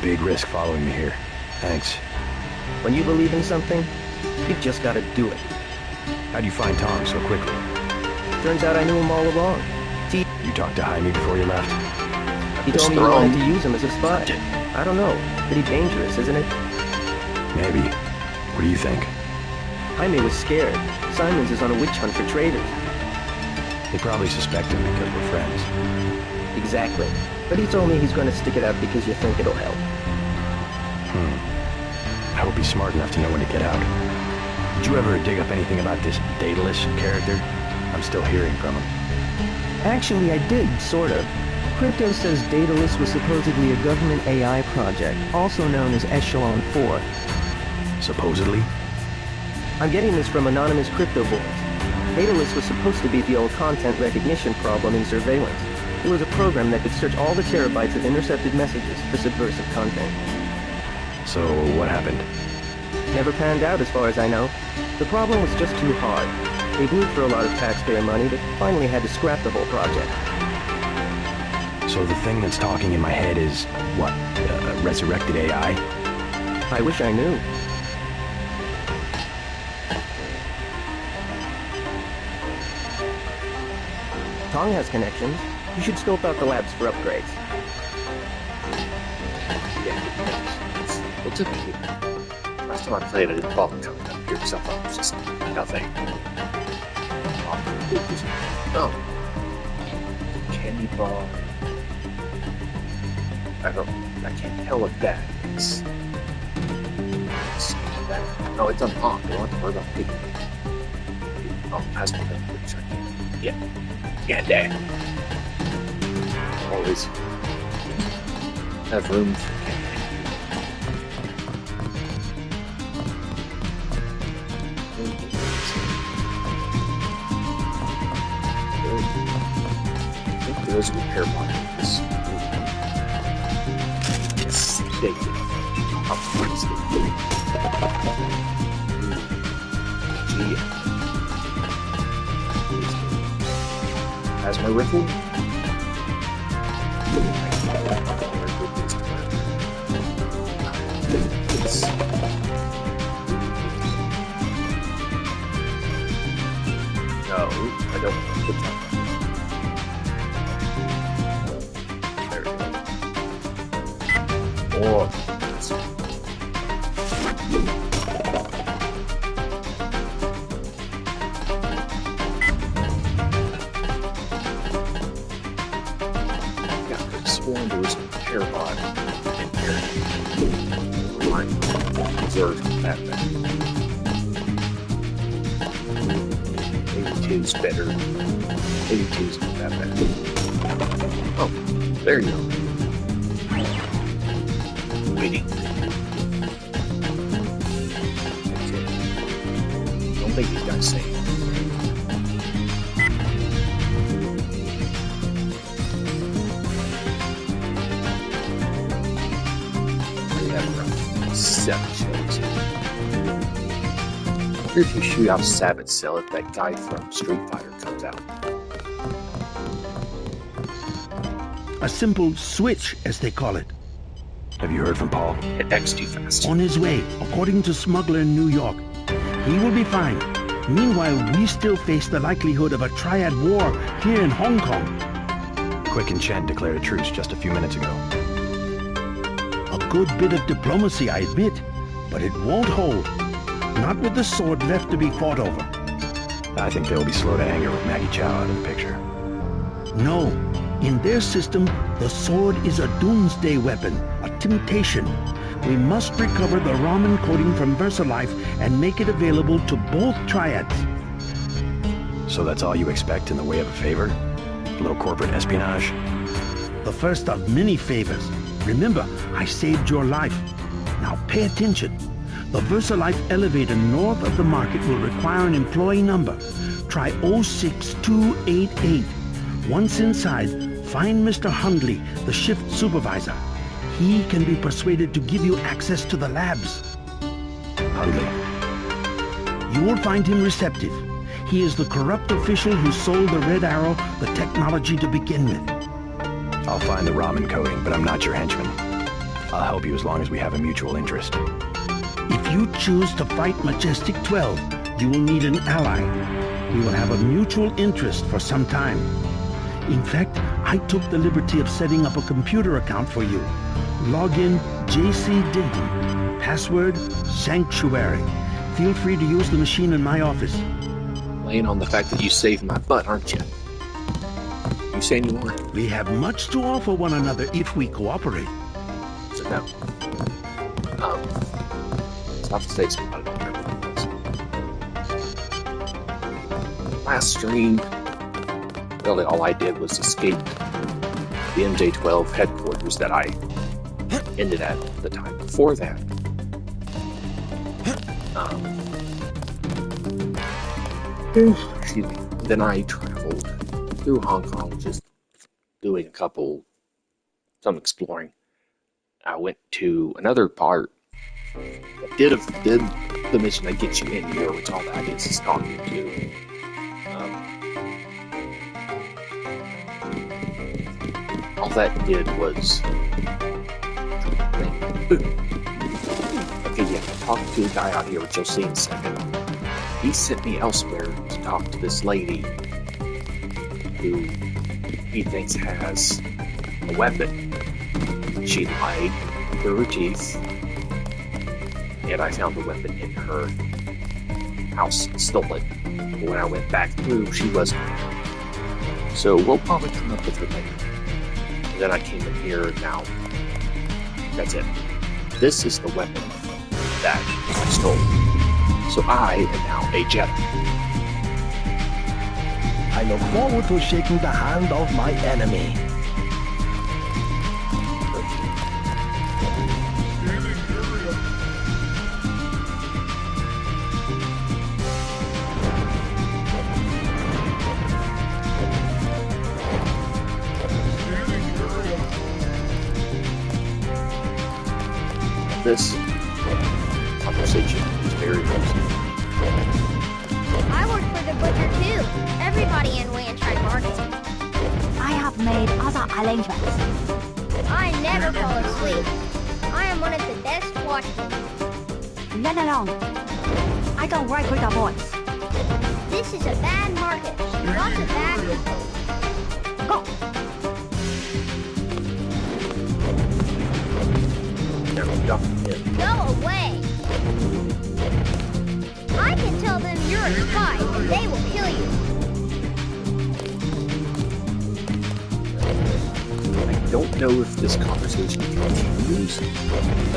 big risk following me here. Thanks. When you believe in something, you've just gotta do it. How'd you find Tom so quickly? Turns out I knew him all along. You talked to Jaime before you left? He told me you wanted to use him as a spy. I don't know. Pretty dangerous, isn't it? Maybe. What do you think? Jaime was scared. Simons is on a witch hunt for traitors. They probably suspect him because we're friends. Exactly. But he told me he's going to stick it out because you think it'll help. I hope he's smart enough to know when to get out. Did you ever dig up anything about this Daedalus character? I'm still hearing from him. Actually, I did, sort of. Crypto says Daedalus was supposedly a government AI project, also known as Echelon 4. Supposedly? I'm getting this from anonymous crypto boards. Daedalus was supposed to be the old content recognition problem in surveillance. It was a program that could search all the terabytes of intercepted messages for subversive content. So, what happened? Never panned out as far as I know. The problem was just too hard. They blew for a lot of taxpayer money, but finally had to scrap the whole project. So the thing that's talking in my head is, what, resurrected AI? I wish I knew. Tong has connections. You should scope out the labs for upgrades. Yeah, well, typically, last time I played, I didn't bother coming up here because I thought it was just nothing. Oh. Candy bar. I can't tell what that is. No, it's unlocked. I don't have to worry about picking it. Oh, has my gun, which I can't. Yeah, there. Always have room for there is a repair button. Yes, they did. Of course they did. Gee. Has my rifle? No, I don't want to put that. Or yeah, I could have sworn there was a repair bot in here. Remind me, observe that thing. Maybe two's better. Maybe two's not that bad. Oh, there you go. Waiting. Okay. Don't make these guys say. We have around 7 shells. I wonder if you shoot out Sabbath Cell if that guy from Street Fighter comes out. A simple switch, as they call it. Have you heard from Paul? It X too fast. On his way, according to Smuggler in New York. He will be fine. Meanwhile, we still face the likelihood of a triad war here in Hong Kong. Quick and Chen declared a truce just a few minutes ago. A good bit of diplomacy, I admit, but it won't hold. Not with the sword left to be fought over. I think they'll be slow to anger with Maggie Chow out of the picture. No. In their system, the sword is a doomsday weapon, a temptation. We must recover the Raman coding from VersaLife and make it available to both triads. So that's all you expect in the way of a favor? A little corporate espionage? The first of many favors. Remember, I saved your life. Now pay attention. The VersaLife elevator north of the market will require an employee number. Try 06288. Once inside, find Mr. Hundley, the shift supervisor. He can be persuaded to give you access to the labs. Hundley. You will find him receptive. He is the corrupt official who sold the Red Arrow the technology to begin with. I'll find the Raman coding, but I'm not your henchman. I'll help you as long as we have a mutual interest. If you choose to fight Majestic 12, you will need an ally. We will have a mutual interest for some time. In fact, I took the liberty of setting up a computer account for you. Login JC Denton. Password Sanctuary. Feel free to use the machine in my office. Laying on the fact that you saved my butt, aren't you? You saying you weren't? We have much to offer one another if we cooperate. So no. So I'll say something about it. Last stream, really all I did was escape the MJ-12 headquarters that I ended at the time before that. Excuse me. Then I traveled through Hong Kong, just doing some exploring. I went to another part that did the mission that gets you in here, which all that is talking to. All that did was okay, yeah, I talked to a guy out here, which you'll see in a second. He sent me elsewhere to talk to this lady who he thinks has a weapon. She lied through her teeth, and I found the weapon in her house, stolen. When I went back through, she wasn't. So we'll probably come up with her later. And then I came in here, and now that's it. This is the weapon that I stole. So I am now a Jedi. I look forward to shaking the hand of my enemy. This conversation is very close. I work for the butcher too. Everybody in Wan tried marketing. I have made other arrangements. I never fall asleep. I am one of the best watchmen. Let alone. I don't work with the boys. This is a bad market. Lots of bad people. Go. Now, duck in. Go away. I can tell them you're a spy and they will kill you. I don't know if this conversation continues. I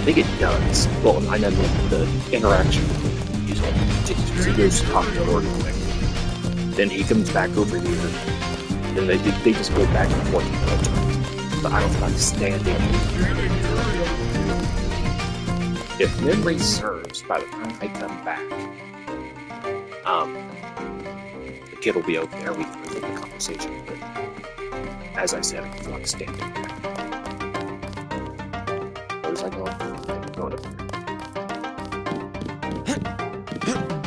think it does. Well, I know the interaction between he goes to talk to Lord quick. Then he comes back over here. Then they just go back and forth. But I don't understand. If memory serves, by the time I come back, the kid will be over there. We can resume the conversation. But as I said, I feel like standing back. Where was I going? I'm going up there.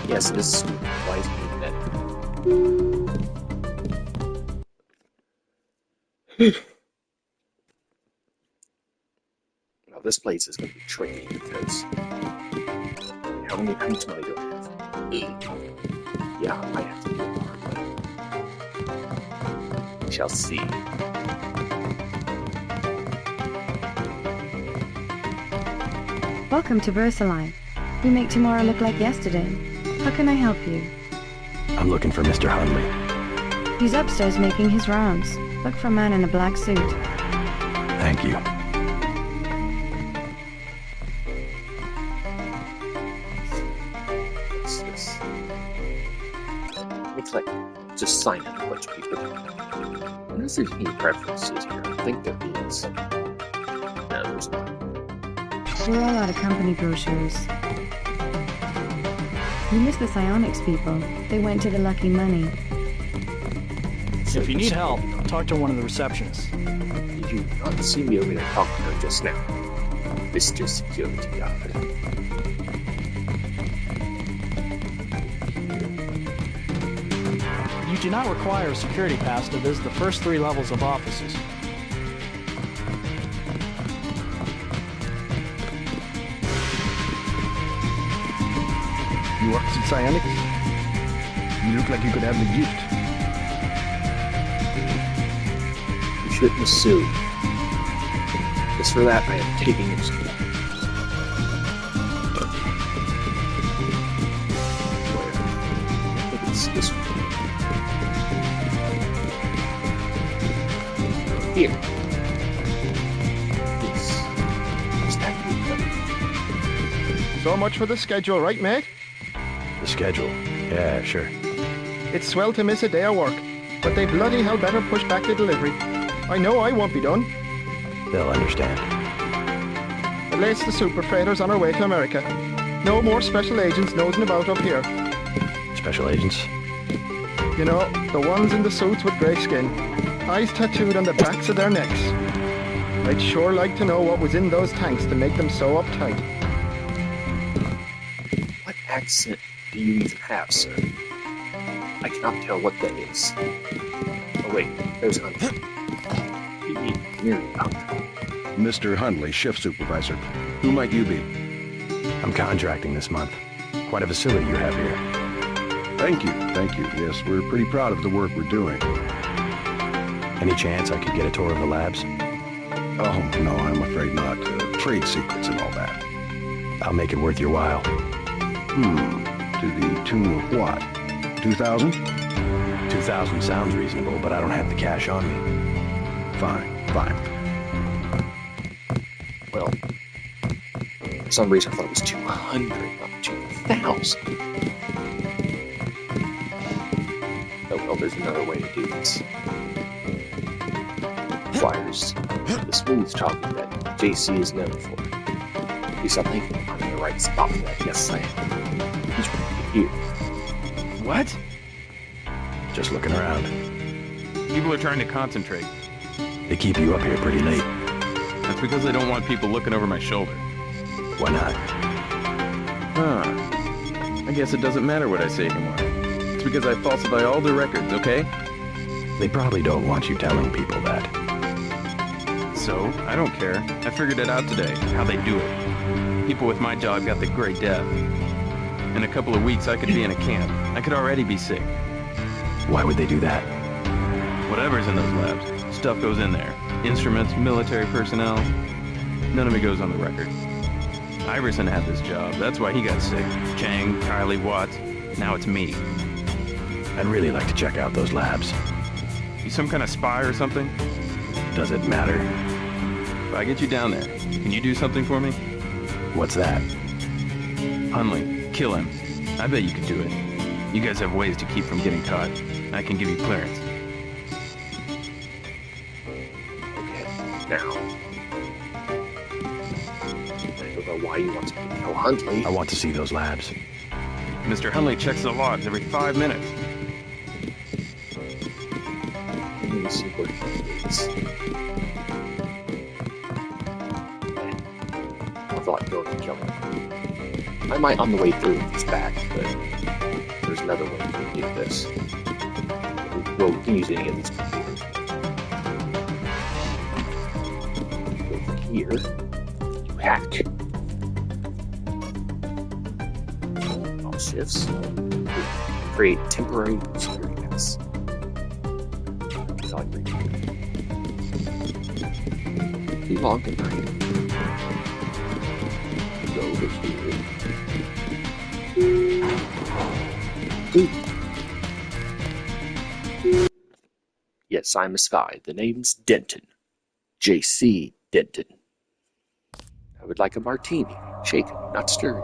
Yes, this is wise being dead. Now this place is going to be tricky because how much money do I have? 8. Yeah, I might have to do it hard, but we shall see. Welcome to Versailles. We make tomorrow look like yesterday. How can I help you? I'm looking for Mr. Hundley. He's upstairs making his rounds. Look for a man in a black suit. Thank you. What's this? Looks like just sign in a bunch of people. I wonder if there's any preferences here. I think there is. No, there's not. We're all out of company brochures. You missed the psionics people. They went to the Lucky Money. If you need help, talk to one of the receptionists. Did you not see me over there talking to her just now? Mr. Security Guard. You do not require a security pass to visit the first 3 levels of offices. You worked at Psionics? You look like you could have the gift. You shouldn't assume. Just for that, I am taking it. I think it's this one. Here. So much for the schedule, right, mate? The schedule? Yeah, sure. It's swell to miss a day of work, but they bloody hell better push back the delivery. I know I won't be done. They'll understand. At least the super freighters on our way to America. No more special agents nosing about up here. Special agents? You know, the ones in the suits with grey skin. Eyes tattooed on the backs of their necks. I'd sure like to know what was in those tanks to make them so uptight. What accent do you even have, sir? I cannot tell what that is. Oh wait, there's Huntley. You need nearly Huntley. Mr. Hundley, shift supervisor. Who might you be? I'm contracting this month. Quite a facility you have here. Thank you, thank you. Yes, we're pretty proud of the work we're doing. Any chance I could get a tour of the labs? Oh, no, I'm afraid not. Trade secrets and all that. I'll make it worth your while. To the tune of what? 2,000? 2,000 sounds reasonable, but I don't have the cash on me. Fine, fine. Well, for some reason I thought it was 200, not 2,000. Oh well, there's another way to do this. Requires the smooth talking that JC is known for. At least I think I'm in the right spot for that. Yes, I am. He's right here. What? Just looking around. People are trying to concentrate. They keep you up here pretty late. That's because they don't want people looking over my shoulder. Why not? Huh. I guess it doesn't matter what I say anymore. It's because I falsify all the records, okay? They probably don't want you telling people that. So, I don't care. I figured it out today, how they do it. People with my job got the Great Death. In a couple of weeks, I could be in a camp. I could already be sick. Why would they do that? Whatever's in those labs, stuff goes in there. Instruments, military personnel. None of it goes on the record. Iverson had this job. That's why he got sick. Chang, Kylie, Watts. Now it's me. I'd really like to check out those labs. You some kind of spy or something? Does it matter? If I get you down there, can you do something for me? What's that? Hunley, kill him. I bet you could do it. You guys have ways to keep from getting caught. I can give you clearance. Okay, now. I don't know why you want to kill Huntley. I want to see those labs. Mr. Hunley checks the logs every 5 minutes. Let me see where he is. I thought going to kill him. I might on the way through if he's back, but there's another way to do this. Well, we can use any of these computers. Over here, you hack. All shifts. Create temporary security pass. Be logged in right. Go over here. Yes, I'm a spy. The name's Denton. J.C. Denton. I would like a martini. Shaken, not stirred.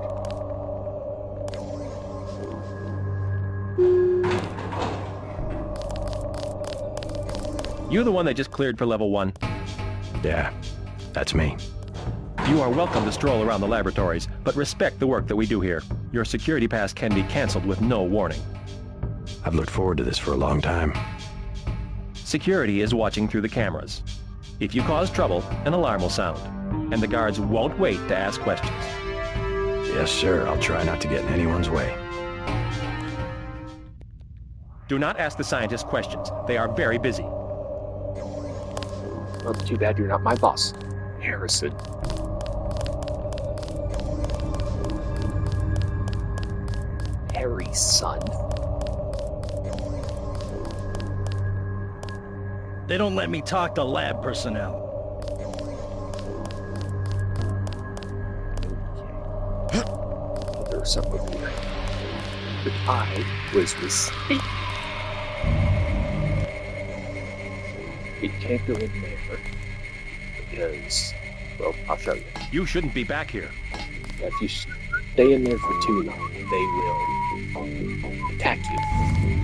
You the one they just cleared for level 1? Yeah, that's me. You are welcome to stroll around the laboratories, but respect the work that we do here. Your security pass can be canceled with no warning. I've looked forward to this for a long time. Security is watching through the cameras. If you cause trouble, an alarm will sound, and the guards won't wait to ask questions. Yes, sir. I'll try not to get in anyone's way. Do not ask the scientists questions. They are very busy. Well, too bad you're not my boss, Harrison. Harry's son. They don't let me talk to lab personnel. Oh, there was something over here. But I was mistaken. It can't go in there. Because, well, I'll show you. You shouldn't be back here. Yeah, if you stay in there for too long, they will attack you.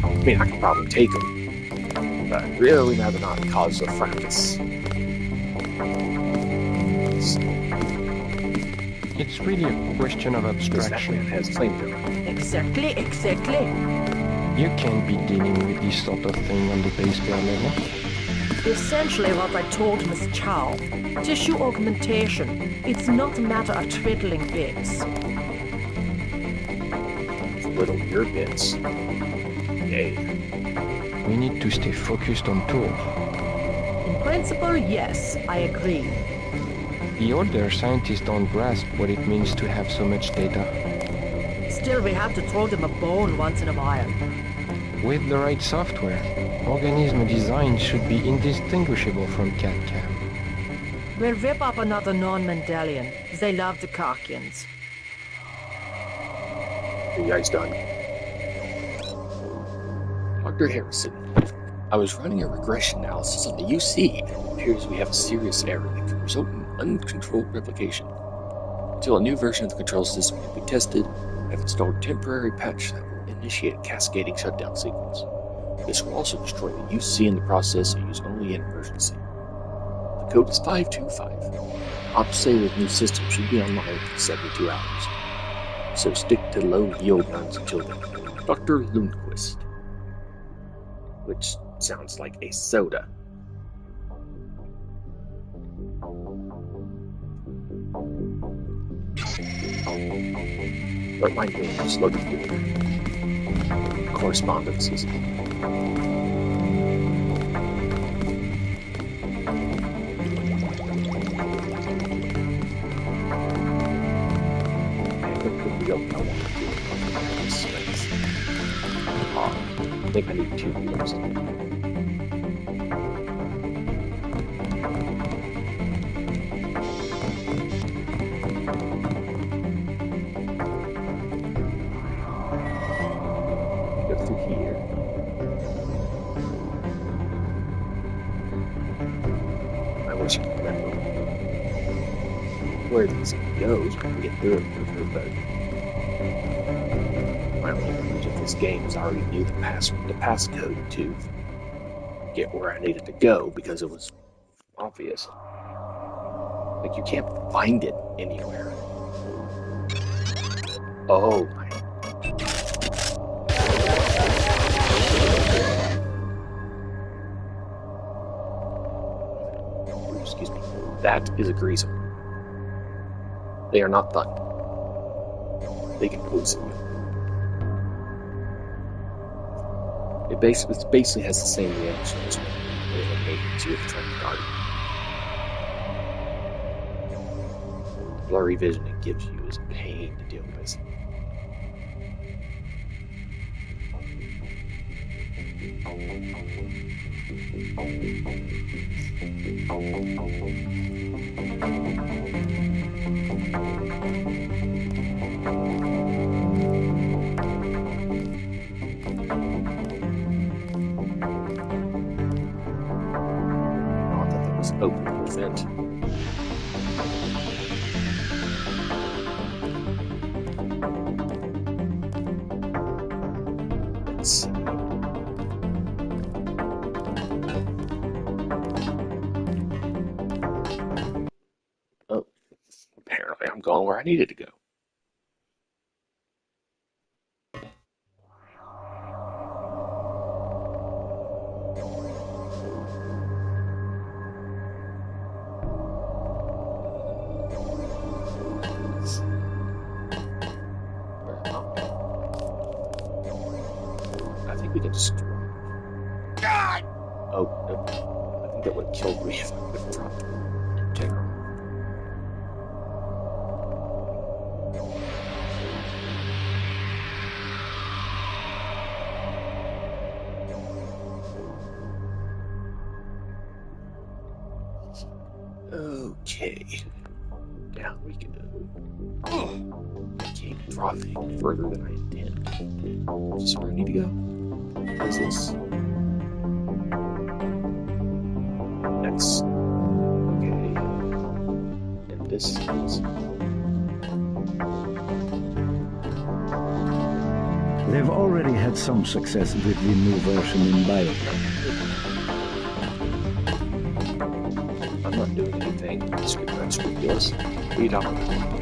I mean, I can probably take them, but I'd really rather not cause a fracas. It's really a question of abstraction. That man has flamethrower. Exactly. You can't be dealing with this sort of thing on the base pair level. Essentially what I told Miss Chow. Tissue augmentation. It's not a matter of twiddling bits. Twiddle your bits. Yay. We need to stay focused on tools. In principle, yes, I agree. The older scientists don't grasp what it means to have so much data. Still, we have to throw them a bone once in a while. With the right software, organism design should be indistinguishable from CAD-CAM. We'll rip up another non-Mendelian. They love the Karkians. Are you guys done? Dr. Harrison, I was running a regression analysis on the UC. It appears we have a serious error that could result in uncontrolled replication. Until a new version of the control system can be tested, I've installed a temporary patch that will initiate a cascading shutdown sequence. This will also destroy the UC in the process and use only in emergency. The code is 525. I'll say the new system should be online in 72 hours. So stick to low yield runs until then. Dr. Lundquist. Which sounds like a soda. But my name is looking through correspondences. I think I need 2 wheels. Go through here. I wish I could remember where this goes. I can get through it quicker, but my only knowledge of this game is I already knew the passcode to get where I needed to go because it was obvious. Like, you can't find it anywhere. Oh my. Excuse me. That is a greaser. They are not fun. They can poison you. It basically has the same reaction as when it eliminates you if you're trying to guard it. Blurry vision it gives you is a pain to deal with. Open the vent. Let's see. Oh, apparently I'm going where I needed to go. We can just. God! Oh, no. I think that would have killed me if I would have dropped Integral. Okay. Down we go. I can't draw things further than I intend. Is this where I need to go? What is this? That's okay. And this is. They've already had some success with the new version in biotech. I'm not doing anything unscrupulous. What are you talking about?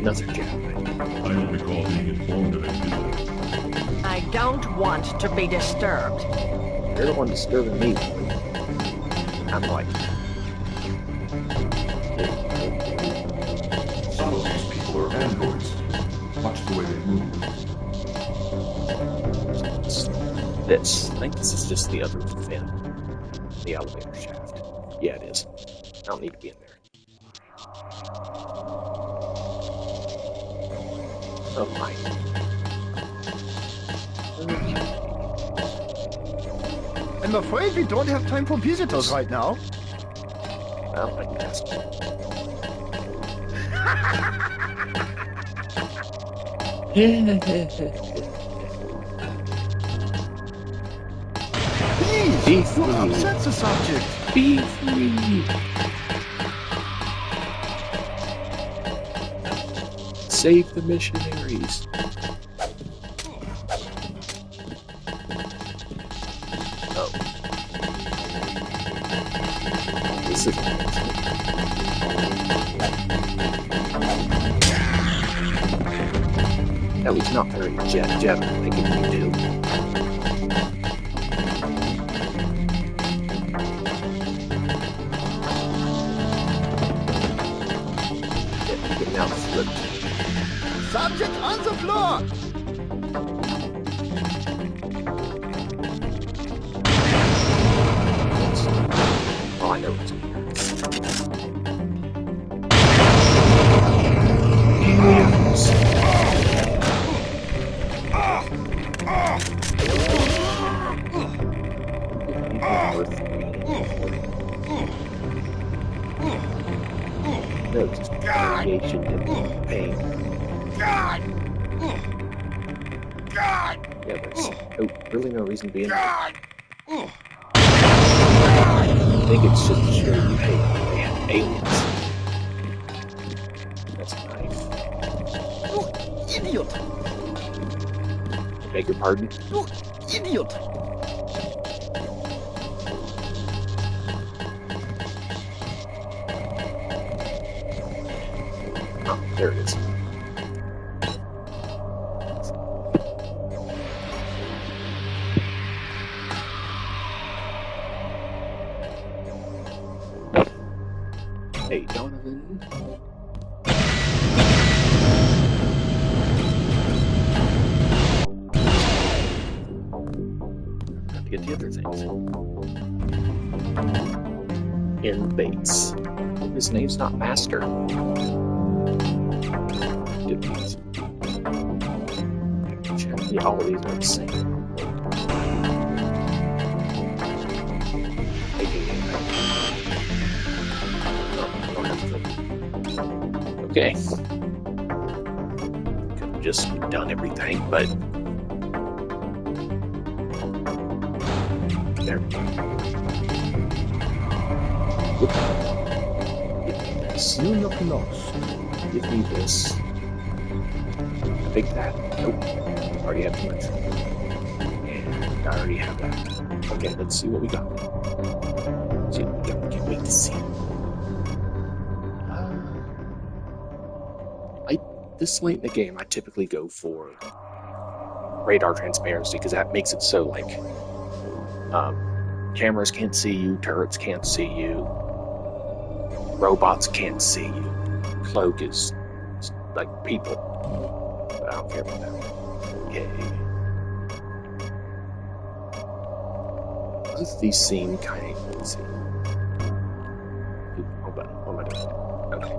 Nothing, Jack. I don't recall being informed of it. I don't want to be disturbed. You're the one disturbing me. I'm like... Some of these people are androids. Watch the way they move. This. I think this is just the other fin. The elevator shaft. Yeah, it is. I don't need to be in there. Oh my. I'm afraid we don't have time for visitors right now. Well, I guess. Please, don't upset the subject. Be free. Save the missionaries. Oh. This is at least not very jet thinking you do. Get now flipped. Subject on the floor! Oh, I know it's no, just variation and pain. God! Yeah, there's really no reason to be in there. I think it's just to show you, hey, they have aliens. That's a knife. You idiot! I beg your pardon? You idiot! Oh, there it is. Hey, Donovan. Have to get the other things. In Bates. His name's not Master. Yeah, all of these are the same. Okay. Could have just done everything, but there. Give me this. You look lost. Give me this. Take that. Nope. Already have too much. And I already have that. Okay, let's see what we got. Let's see what we got. Can't wait to see. This late in the game, I typically go for radar transparency because that makes it so like cameras can't see you, turrets can't see you, robots can't see you. Cloak is like people, but I don't care about that. Okay. Both these seem kind of. Let's see. What am I doing? Okay.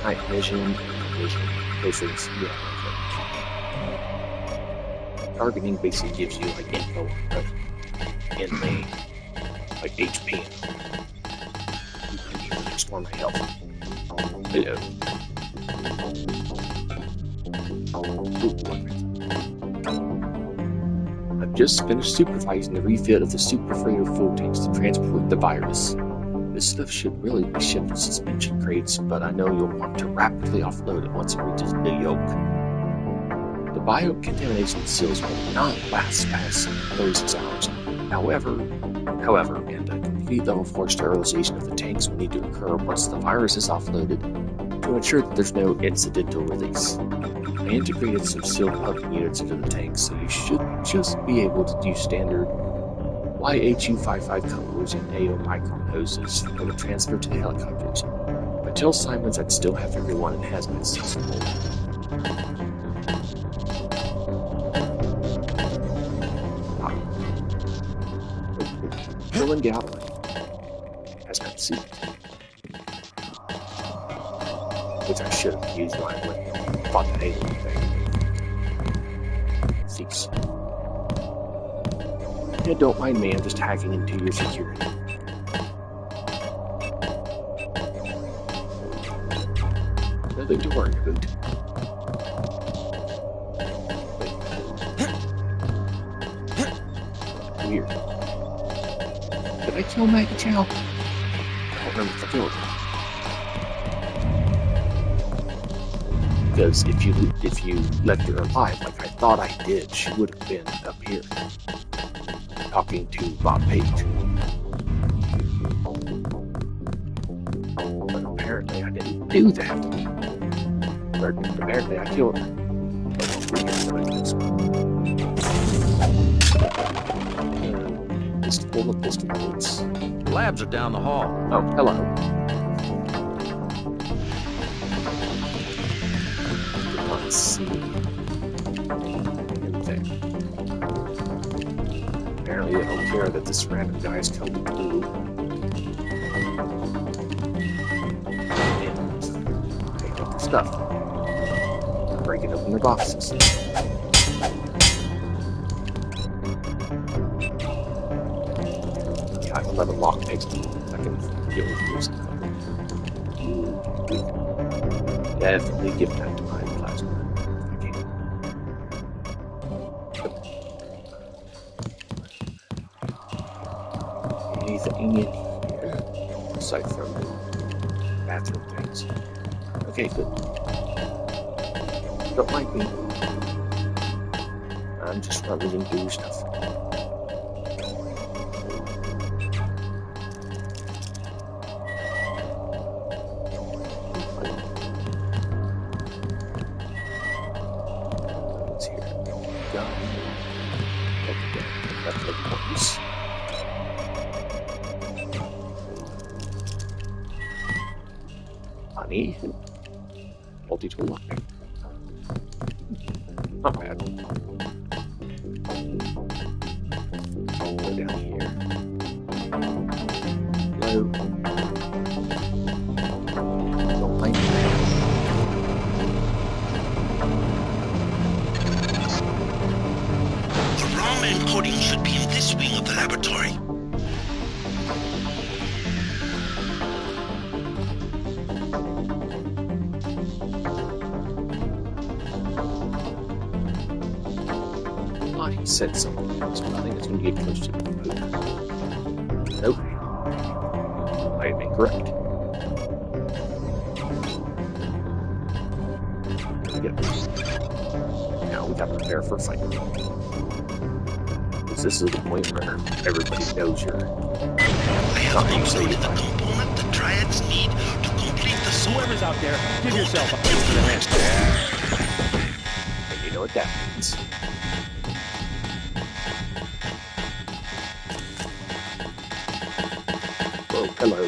Night vision. Visions, yeah. Okay. Targeting basically gives you like info of enemy, like HP. restore my health. Hello. I've just finished supervising the refit of the super freighter fuel tanks to transport the virus. This stuff should really be shipped in suspension crates, but I know you'll want to rapidly offload it once it reaches the yoke. The biocontamination seals will not last past 36 hours. However, and a complete level 4 sterilization of the tanks will need to occur once the virus is offloaded to ensure that there's no incidental release. I integrated some sealed pumping units into the tanks, so you should just be able to use standard YHU-55 couplers and AO micron hoses for the transfer to the helicopters. But tell Simons I'd still have everyone in hazmat suits. Filling Gallery. Hazmat suit. Which I should have used when I went and fought the Halo thing. Thieves. Yeah, don't mind me, I'm just hacking into your security. Nothing to worry about. Weird. Did I kill Maggie Chow? I don't remember if I killed her. Because if you left her alive like I thought I did, she would have been up here talking to Bob Page. But apparently I didn't do that. But apparently I killed her. Just full of pistol bullets. Labs are down the hall. Oh, hello. Let's see. Anything. Apparently they don't care that this random guy is coming blue. And take up their stuff. Breaking open their boxes. Yeah, I have 11 lockpicks. I can deal with this. Definitely give that to my plasma. Anything in here aside from the bathroom things. Okay, good. Don't mind me. I'm just rummaging through stuff. What's here? Gun. That's the purpose. Honey. Multi-tool lockpick. Not bad. Go down here. Hello. Don't mind me. The ramen coating should be in this wing of the laboratory. He said something else, but I think it's going to get close to the computer. Nope. I am incorrect. There we go. Now we got to prepare for a fight. Because this is the point where everybody knows you're not being safe. The component the Triads need to complete the sword. Whoever's out there, give yourself a And you know what that means. Oh, hello.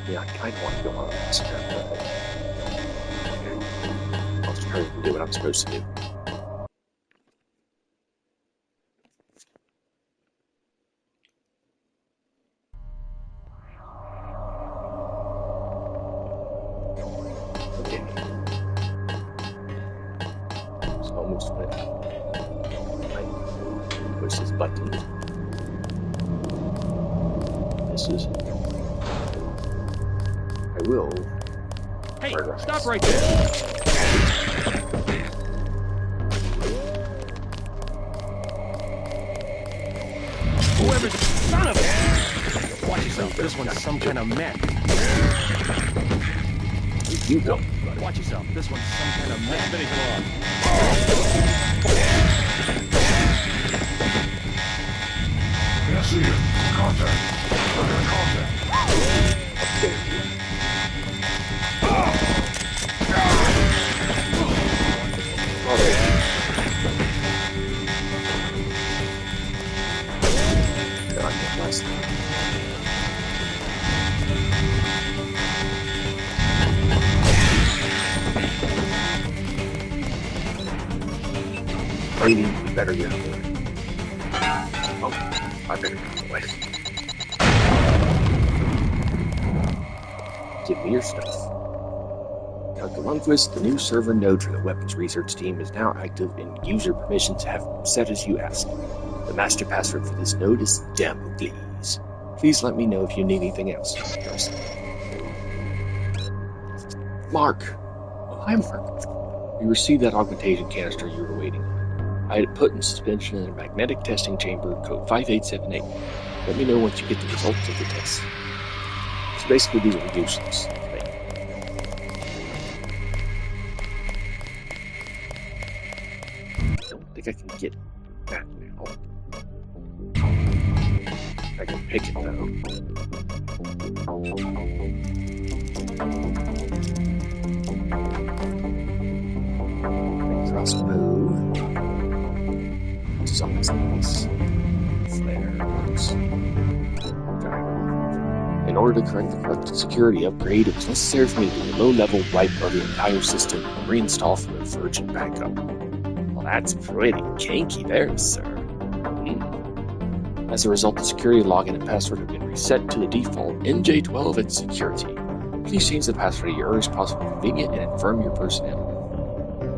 Yeah, I kind of want to go on that step. I'll just hurry and do what I'm supposed to do. Okay. It's almost finished. button. This is... I will... Hey, stop right there! Whoever's son of a... Watch yourself, this one's some kind of mech. You go. Watch yourself, this one's some kind of mech. Finish him off. Can't see it. Contact. Under contact. Lady, you better get away. Oh, I better get away. Give me your stuff. Dr. Lundquist, the new server node for the weapons research team is now active and user permissions have been set as you asked. The master password for this node is Damocles. Please let me know if you need anything else. Mark. Oh, hi, Mark. We received that augmentation canister you were waiting on. I had it put in suspension in a magnetic testing chamber, code 5878. Let me know once you get the results of the test. So basically, these are useless. I don't think I can get that now. I can pick it though. Crossbow. Zombies. Flares. In order to correct the corrupted security upgrade, it was necessary for me to do a low-level wipe of the entire system and reinstall from a virgin backup. Well, that's pretty kinky there, sir. As a result, the security login and password have been reset to the default NJ12 and security. Please change the password at your earliest possible convenience and confirm your personnel.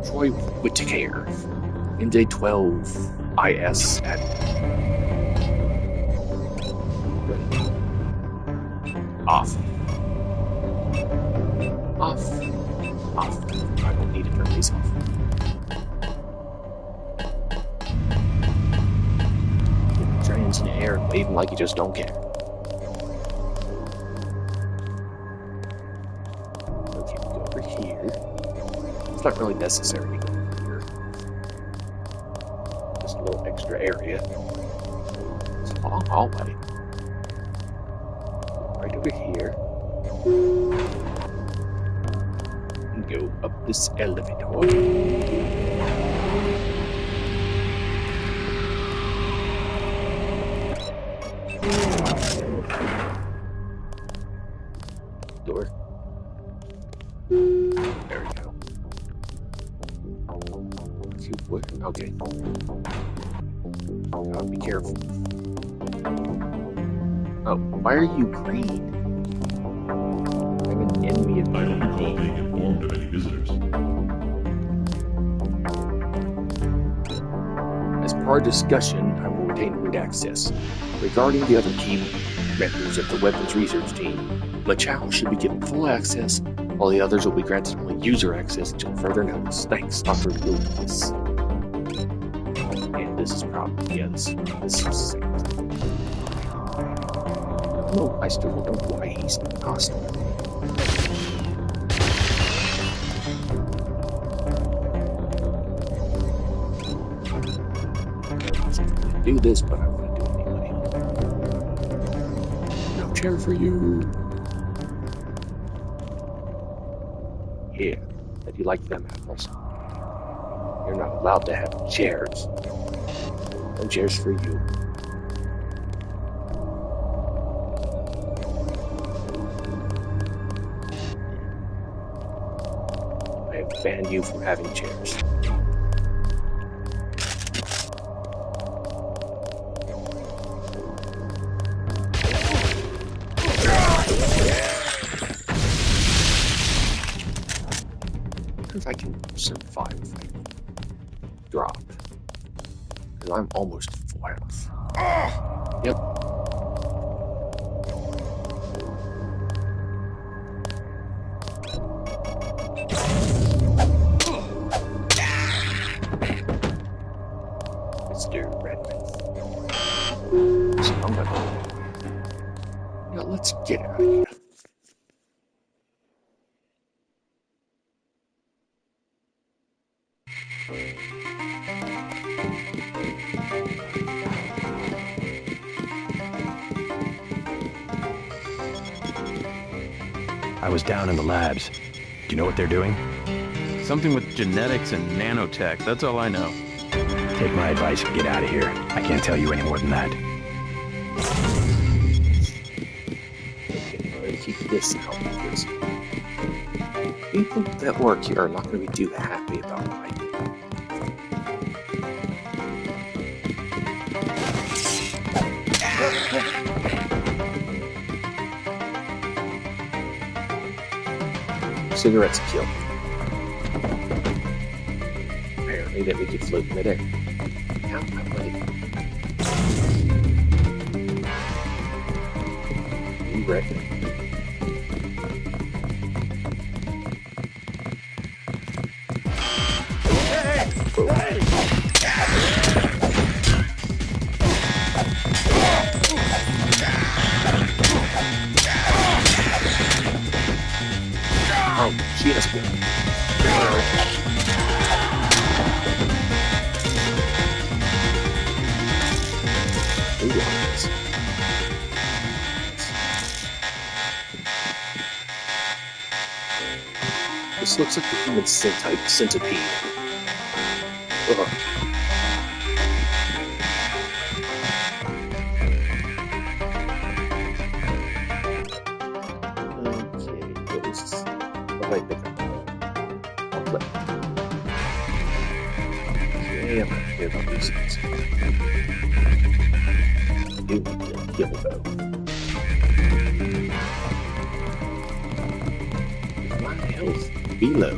Troy Whittaker, NJ12 IS at off. I don't need to turn these off. Get trains in the air and waving like you just don't care. Okay, go over here. It's not really necessary to go over here. Just a little extra area. It's a long hallway. Right over here. And go up this elevator. Door. There we go. Okay. Be careful. Oh, why are you green? I'm an enemy of I don't recall being informed of any visitors. As per our discussion, I will retain root access. Regarding the other team members of the weapons research team, Machao should be given full access, while the others will be granted only user access until further notice. Thanks, Dr. Lucas. And this is probably, this is... No, I still don't know why he's in the costume. Do this, but I'm gonna do it anyway. No chair for you. Yeah, but you like them apples. You're not allowed to have chairs. No chairs for you. I have banned you from having chairs. If I can survive if I drop. Because I'm almost full health. Yep. Mr. Redmond. So I'm gonna... Yeah, let's get out of here. I was down in the labs. Do you know what they're doing? Something with genetics and nanotech, that's all I know. Take my advice and get out of here. I can't tell you any more than that. Keep this out because people that work here are not going to be too happy about my cigarettes kill. Apparently that we could float midair. Out my way. You reckon? Oh, she has been. This looks like the human centipede. Ugh. Right there. I'll play. Okay, I'm not sure about these things. I do need to kill though. My health below.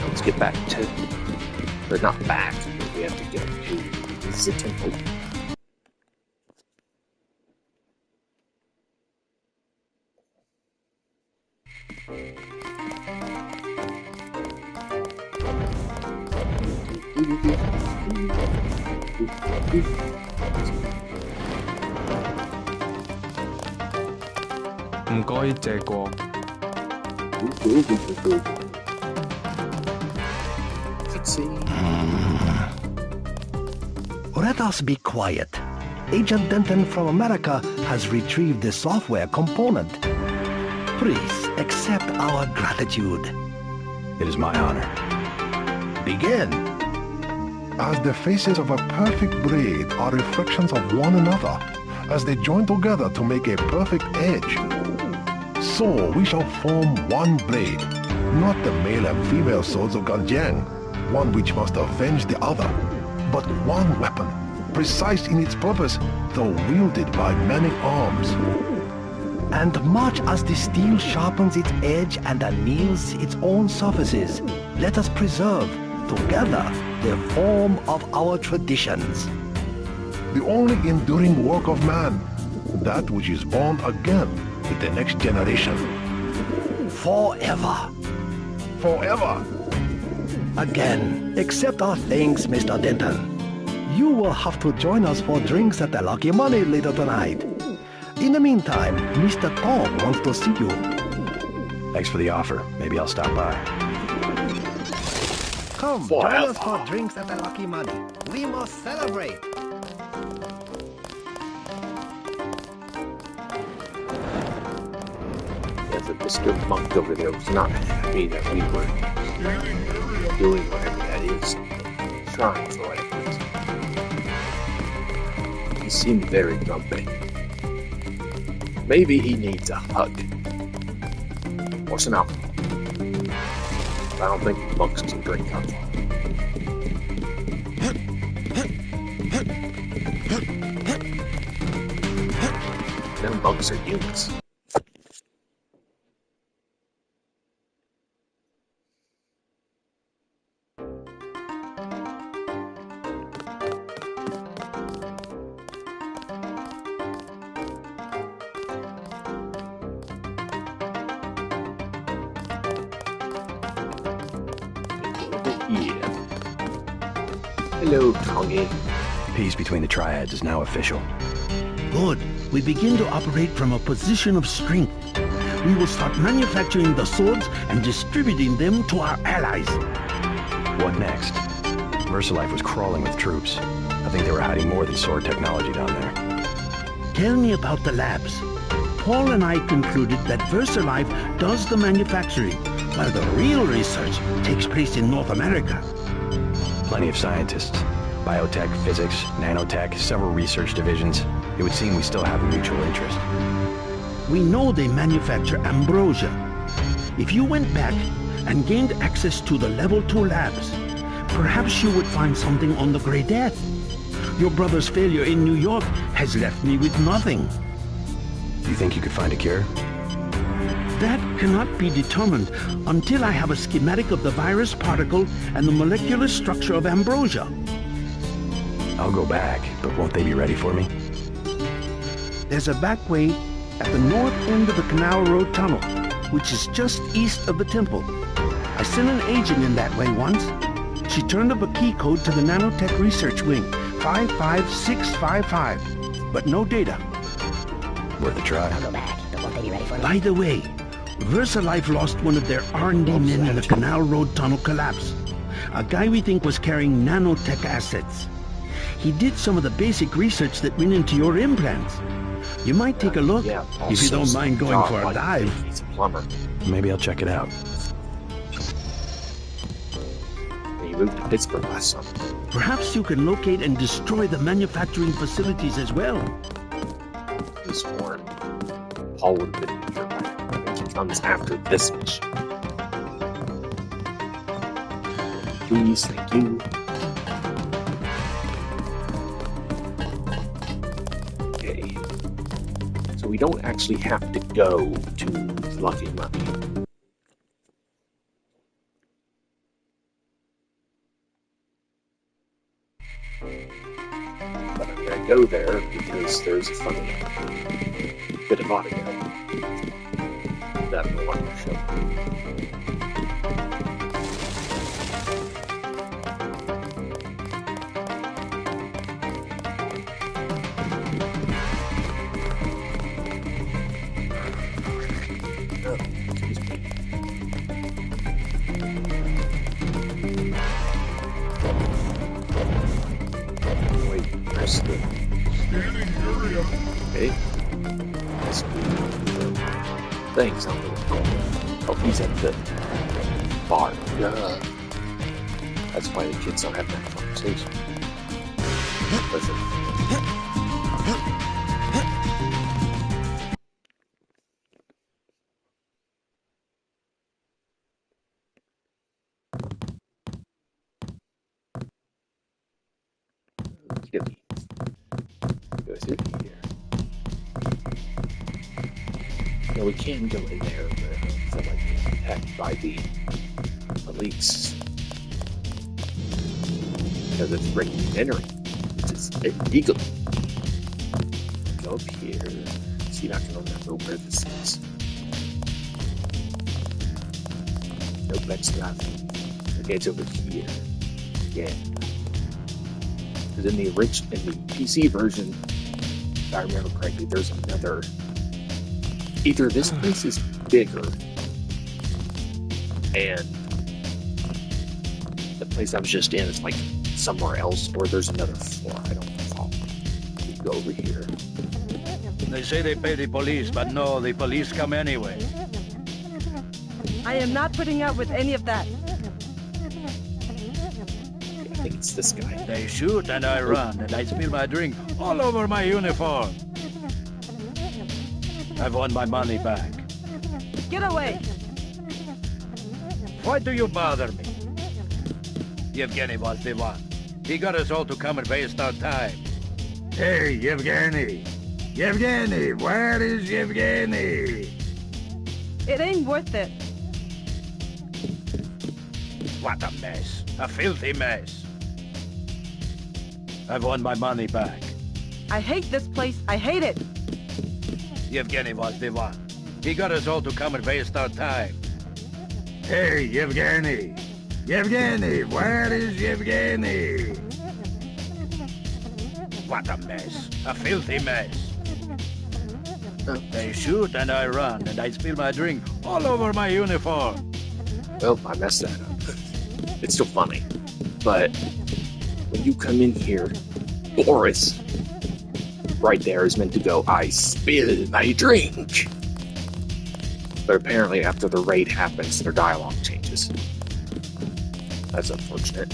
Let's get back to, or not back, we have to go to the temple. Let us be quiet. Agent Denton from America has retrieved the software component. Please accept our gratitude. It is my honor. Begin. As the faces of a perfect braid are reflections of one another, as they join together to make a perfect edge, so we shall form one blade, not the male and female swords of Ganjiang, one which must avenge the other, but one weapon, precise in its purpose, though wielded by many arms. And much as the steel sharpens its edge and anneals its own surfaces, let us preserve, together, the form of our traditions. The only enduring work of man, that which is born again with the next generation. Forever. Forever. Again, accept our thanks, Mr. Denton. You will have to join us for drinks at the Lucky Money later tonight. In the meantime, Mr. Tom wants to see you. Thanks for the offer. Maybe I'll stop by. Come, join us for drinks at the Lucky Money. We must celebrate. There's a Mr. Monk over there was not happy that we were doing whatever that is. Trying for whatever reason. He seemed very grumpy. Maybe he needs a hug. Or some alcohol. I don't think monks can drink alcohol. No monks are humans. Hello, Tongi. Peace between the triads is now official. Good. We begin to operate from a position of strength. We will start manufacturing the swords and distributing them to our allies. What next? VersaLife was crawling with troops. I think they were hiding more than sword technology down there. Tell me about the labs. Paul and I concluded that VersaLife does the manufacturing, while the real research takes place in North America. Plenty of scientists. Biotech, physics, nanotech, several research divisions. It would seem we still have a mutual interest. We know they manufacture ambrosia. If you went back and gained access to the Level 2 labs, perhaps you would find something on the Grey Death. Your brother's failure in New York has left me with nothing. You think you could find a cure? That cannot be determined until I have a schematic of the virus particle and the molecular structure of ambrosia. I'll go back, but won't they be ready for me? There's a back way at the north end of the Canal Road Tunnel, which is just east of the temple. I sent an agent in that way once. She turned up a key code to the Nanotech Research Wing, 55655, but no data. Worth a try. I'll go back, but won't they be ready for me? By the way, VersaLife lost one of their R&D men in the Canal Road Tunnel collapse. A guy we think was carrying nanotech assets. He did some of the basic research that went into your implants. You might take a look, if you don't mind going for a dive. He's a plumber. Maybe I'll check it out. He moved to Pittsburgh last summer. Perhaps you can locate and destroy the manufacturing facilities as well. This sworn Paul would have been here by now. I think he comes after this mission. Please, thank you. Okay. So we don't actually have to go to Lucky Money. But I'm gonna go there because there's a funny bit of audio that I want to show. Oh, excuse me. Wait, where's the... Okay. Let's do the things on the Oh, he's at the bar. Duh. That's why the kids don't have that conversation. Listen. Kitty. Go through here. No, we can go in there, but I don't feel like being attacked by the police. Because it's breaking and entering, which is illegal. Go up here. See if I can remember where this is. Nope, that's nothing. Okay, it's over here. Yeah. Because in the PC version, if I remember correctly, there's another. Either this place is bigger, and the place I was just in is like somewhere else, or there's another floor. I don't recall. We go over here. They say they pay the police, but no, the police come anyway. I am not putting up with any of that. I think it's this guy. They shoot and I run, and I spill my drink all over my uniform. I've won my money back. Get away! Why do you bother me? Yevgeny was the one. He got us all to come and waste our time. Hey, Yevgeny! Yevgeny, where is Yevgeny? It ain't worth it. What a mess. A filthy mess. I've won my money back. I hate this place. I hate it. Yevgeny was the one. He got us all to come and waste our time. Hey, Yevgeny! Yevgeny, where is Yevgeny? What a mess. A filthy mess. They shoot and I run, and I spill my drink all over my uniform. Well, I messed that up. It's still funny. But when you come in here, Boris, right there is meant to go, I spill my drink. But apparently after the raid happens, their dialogue changes. That's unfortunate.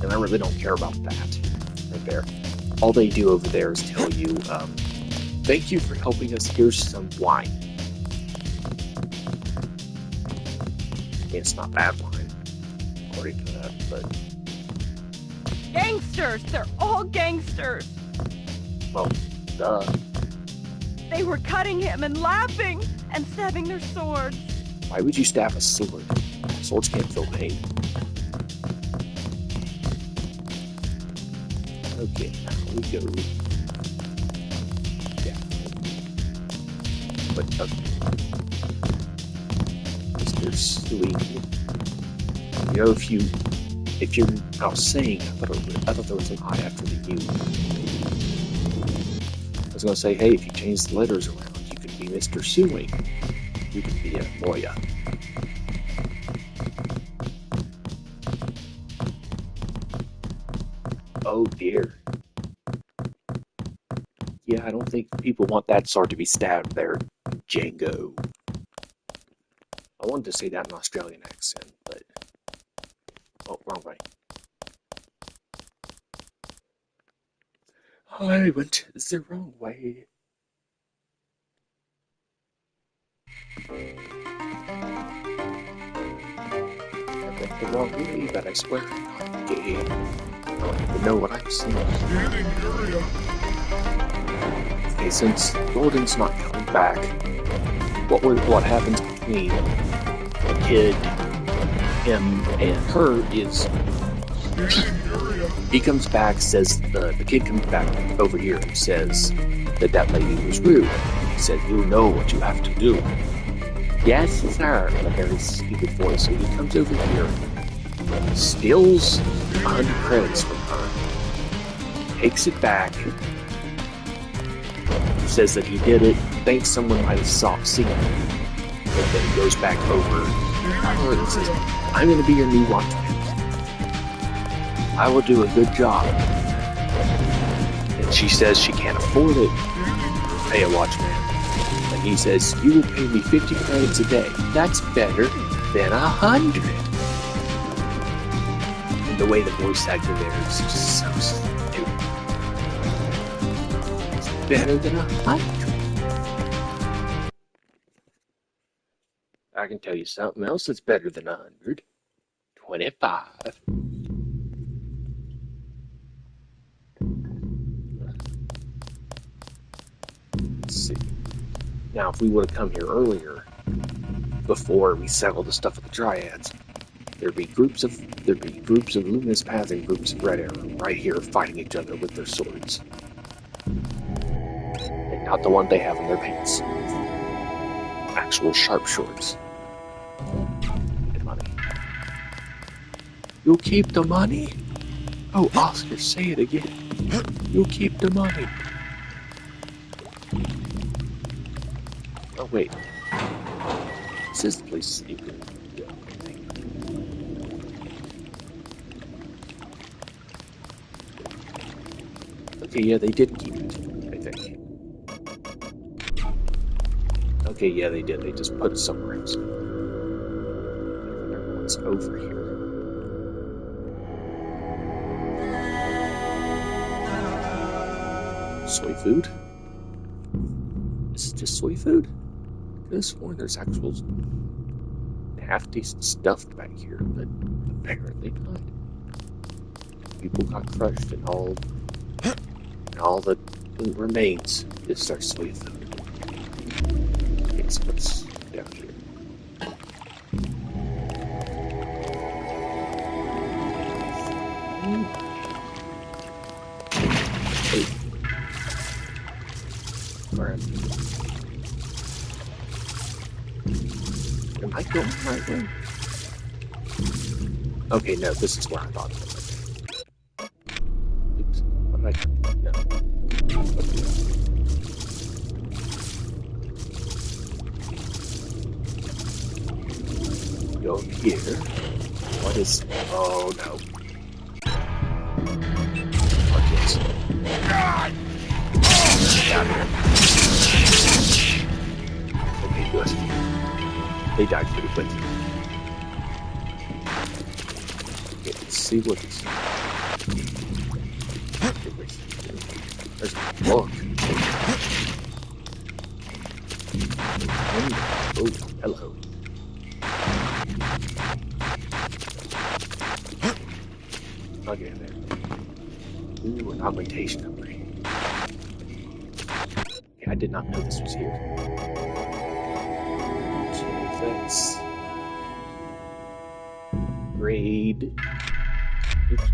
And I really don't care about that. Right there. All they do over there is tell you, thank you for helping us, here's some wine. It's not bad wine, according to that, but... Gangsters! They're all gangsters! Well, duh. They were cutting him and laughing and stabbing their swords. Why would you stab a sword? Swords can't feel pain. Okay, now we go. Yeah. But, Mr. Phooey, you know, if you're now saying, I thought there was an I after the U. I was gonna say, hey, if you change the letters around, you could be Mr. Phooey. You could be a Moya. Oh dear. Yeah, I don't think people want that sword to be stabbed there, Django. I wanted to say that in an Australian accent, but... Oh, wrong way. I went the wrong way. I went the wrong way, but I swear I'm not gay. I don't even know what I'm saying. Okay, since Golden's not coming back, what happens between the kid, him, and her is he comes back, says the kid comes back over here and says that lady was rude. He said, you know what you have to do. Yes, sir, in a very stupid voice. So he comes over here, steals 100 credits from her, takes it back, says that he did it, thinks someone might have seen it, and then he goes back over and says, I'm going to be your new watchman. I will do a good job. And she says she can't afford it, pay a watchman. And he says, you will pay me 50 credits a day. That's better than 100. And the way the voice actor there is just so stupid. It's better than 100. I can tell you something else that's better than 100. 25. Let's see. Now, if we would have come here earlier, before we settled the stuff with the Dryads, there'd be groups of Luminous Paths and groups of Red Arrow right here fighting each other with their swords. And not the one they have in their pants. Actual sharp swords. And money. You'll keep the money? Oh, Oscar, say it again. You'll keep the money. Oh, wait. This is the place you can go, I think. Okay, yeah, they did keep it, I think. Okay, yeah, they did. They just put it somewhere else. I remember what's over here. Soy food? Is it just soy food? I could have sworn there's actual half-decent stuff back here, but apparently not. People got crushed and all that remains is our soy food. Okay, so what's down here? Hey. Alright. Am I going the right way? Okay, no, this is where I thought it was. Oops. Like, no. Go here. What is... Oh, no. Markets. Down here. Okay, good. They died pretty quick. Okay, let's see what this... There's a book. Oh, hello. I'll get in there. Ooh, an augmentation upgrade. Okay, I did not know this was here. So that's... Grade... Oops.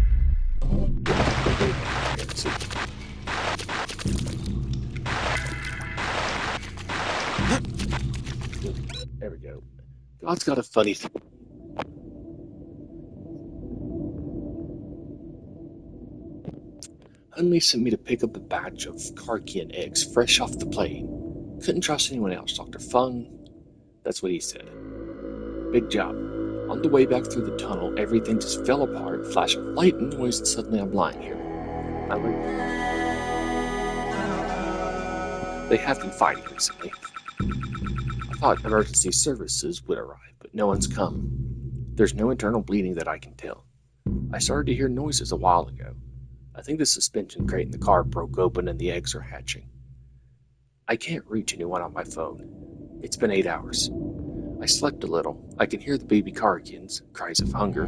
Let's see. There we go. God's got a funny thing. Hunley sent me to pick up a batch of Karkian eggs fresh off the plane. Couldn't trust anyone else, Dr. Fung. That's what he said. Big job. On the way back through the tunnel, everything just fell apart, flash of light and noise, and suddenly I'm lying here. They have been fighting recently. I thought emergency services would arrive, but no one's come. There's no internal bleeding that I can tell. I started to hear noises a while ago. I think the suspension crate in the car broke open and the eggs are hatching. I can't reach anyone on my phone. It's been 8 hours. I slept a little. I can hear the baby Karkians, cries of hunger,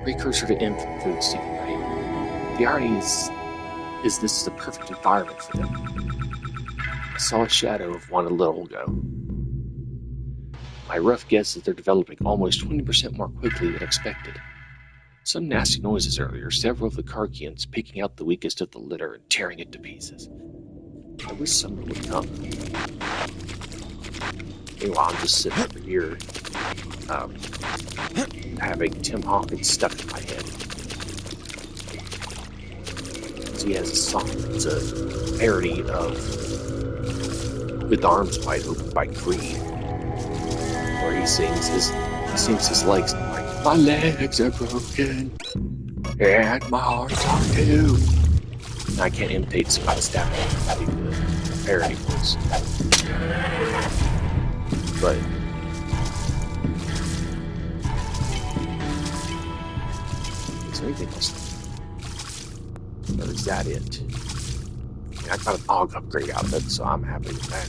precursor to infant food seeking pain. The irony is this is the perfect environment for them. I saw a shadow of one a little ago. My rough guess is they're developing almost 20% more quickly than expected. Some nasty noises earlier, several of the Karkians picking out the weakest of the litter and tearing it to pieces. I wish someone would come. Meanwhile, I'm just sitting over here, having Tim Hawkins stuck in my head. So he has a song. It's a parody of With Arms Wide Open by Creed, where he sings his legs like, my legs are broken, and my heart's on too. And I can't imitate Scott Stapp having the parody voice. But is there anything else? Or is that it? I got an AUG upgrade out of it, so I'm happy with that.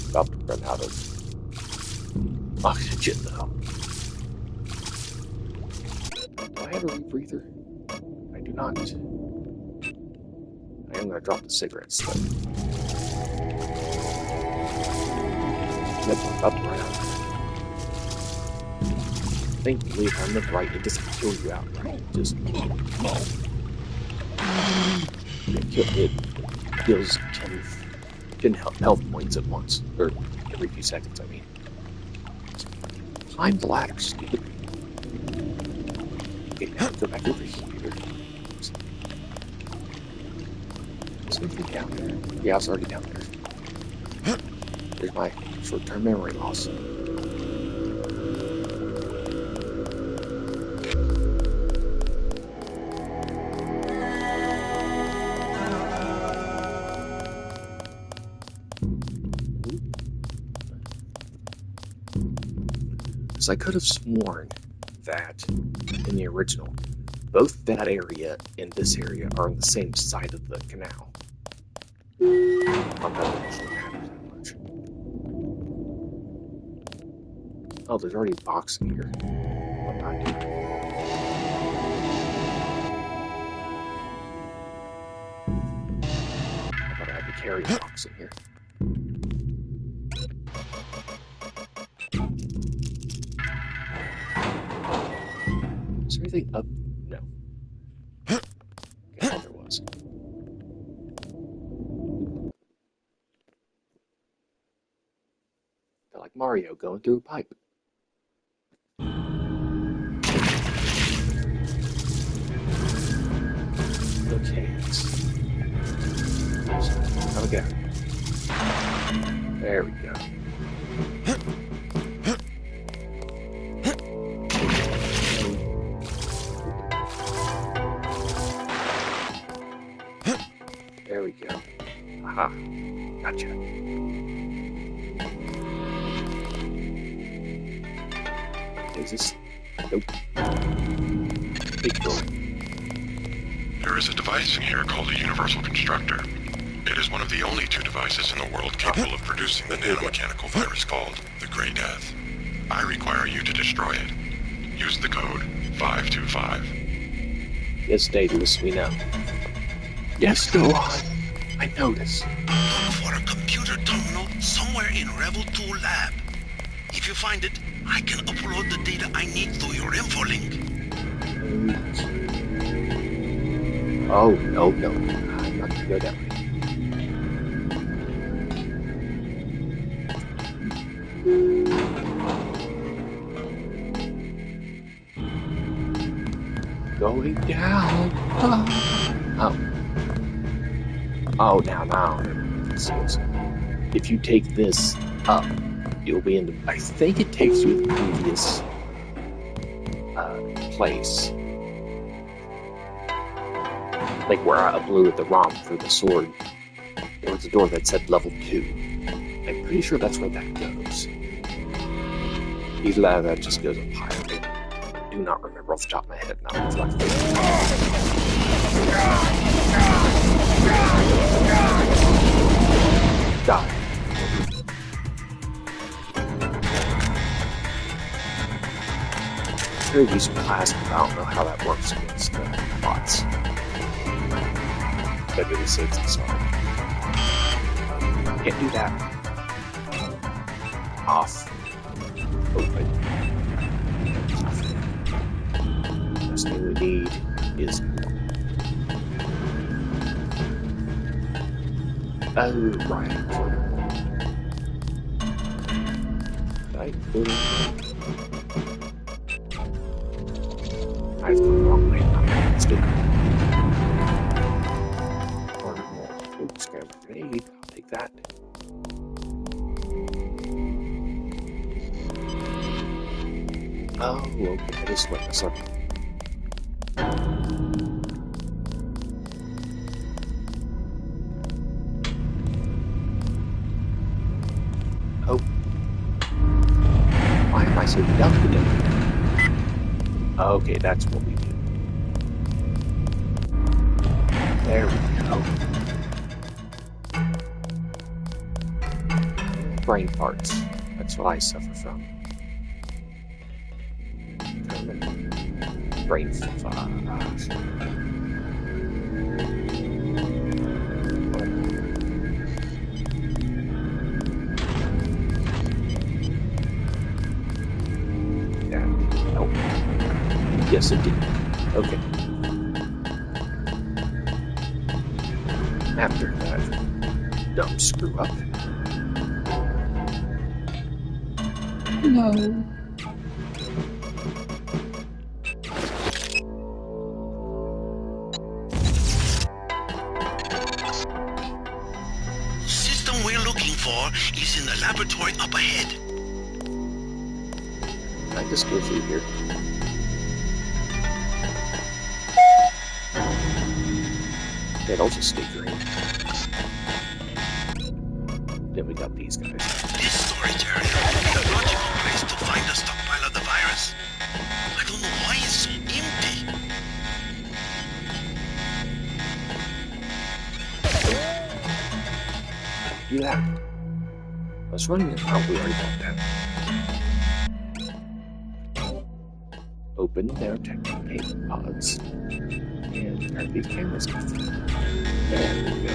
About to run out of oxygen, though. Do I have a rebreather? I do not. I am going to drop the cigarettes, though. Yep, I'm about to run out. Thankfully, if I remember right, it doesn't kill you outright. It just... It deals 10 health points at once. Or every few seconds, I mean. Climb the ladder, stupid. Okay, now go back over here. Is there anything down there? Yeah, I was already down there. There's my short-term memory loss. I could have sworn that in the original, both that area and this area are on the same side of the canal. Not that it actually matters that much. Oh, there's already a box in here. What am I doing? I thought I had to carry a box in here. Is there anything up? No. Okay, I thought there was. Felt like Mario going through a pipe. look at it. There we go. There we go. Aha. Gotcha. Is this? Nope. Big door. There is a device in here called a universal constructor. It is one of the only two devices in the world capable of producing the nanomechanical virus called the Grey Death. I require you to destroy it. Use the code 525. Yes, Daedalus, we know. Yes, go on. I notice. Look for a computer terminal somewhere in Revel 2 lab. If you find it, I can upload the data I need through your info link. Oh, no, no. I'm not gonna go that way. Going down. Oh. Oh, now. If you take this up, you'll be in the... I think it takes you to the previous place. Like where I uploaded the ROM for the sword. There was a door that said level 2. I'm pretty sure that's where that goes. Either that just goes up higher. I do not remember off the top of my head now. It's like die. There are these plasma, I don't know how that works against bots. That really saves the song. Can't do that. Off. Open. Last thing we need is oh, right. Right. I've gone the wrong way. Let's do it. Oops, grab a grenade. I'll take that. Oh, okay. I just went this up. Oh. Why am I so dumb today? Okay, that's what we do. There we go. Brain parts. That's what I suffer from. Brain fog. Yes, it did. Okay. After that dumb screw up. No. System we're looking for is in the laboratory up ahead. Can I just go through here? Yeah, they'll just stay green. Then we got these guys. This storage area is a logical place to find a stockpile of the virus. I don't know why it's so empty. Do that. I was running it. Oh, we already got that. Open their technical payment pods. And turn these cameras off. There we go.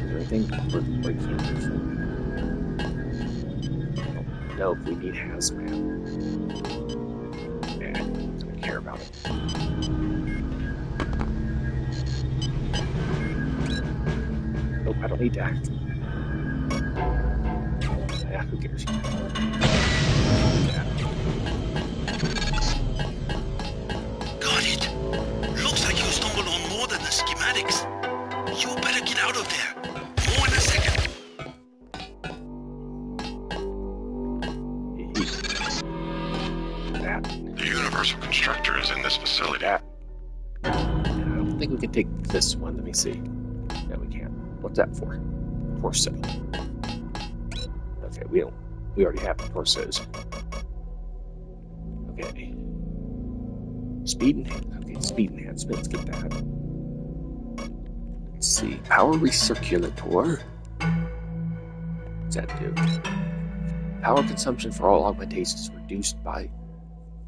Everything we're cameras. No, if we need hazmat. Yeah, I don't care about it. Nope, I don't need to act. Yeah, who cares? Yeah. Got it. Looks like you stumbled on more than the schematics. You universal constructor is in this facility. I don't think we can take this one. Let me see. No, we can't. What's that for? Torso. Okay, we already have the torsos. Okay. Speed enhancement. Let's get that. Let's see. Power recirculator. What's that do? Power consumption for all augmentations is reduced by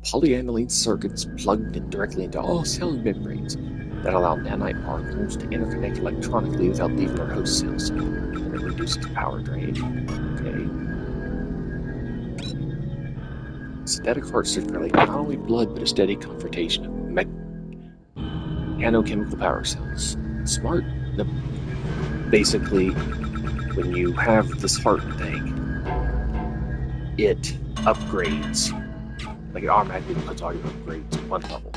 polyaniline circuits plugged in directly into all cell membranes that allow nanite particles to interconnect electronically without leaving their host cells. And it reduces power drain. Okay. Synthetic heart circulate not only blood but a steady confrontation of nanochemical power cells. Smart. Basically, when you have this heart thing, it upgrades. Like it automatically puts all your upgrades at one level.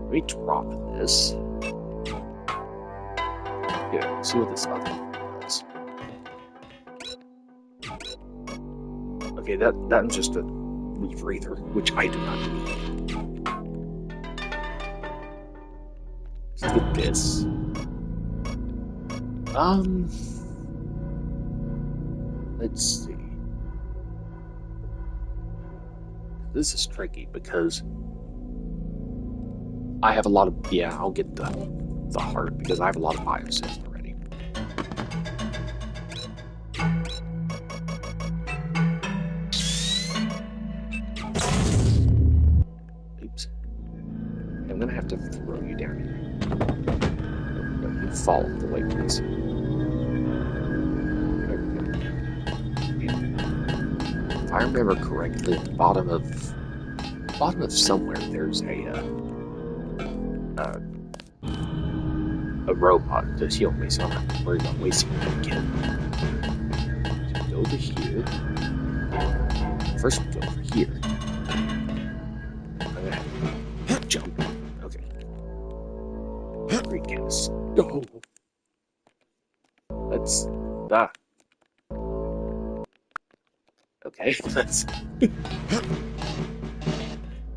Let me drop this. Yeah, see what this other one does. Okay, that's just a rebreather, which I do not need. Let's get this. Let's see. This is tricky because I have a lot of... Yeah, I'll get the heart because I have a lot of biocells already. Oops. I'm going to have to throw you down here. No, you fall the way, please. If I remember correctly, at the bottom of somewhere, there's a robot that does heal me, so I'm not worried about wasting that again. So go over here. First, we go over here. I'm gonna have to jump. Okay. Recast. Oh. Okay,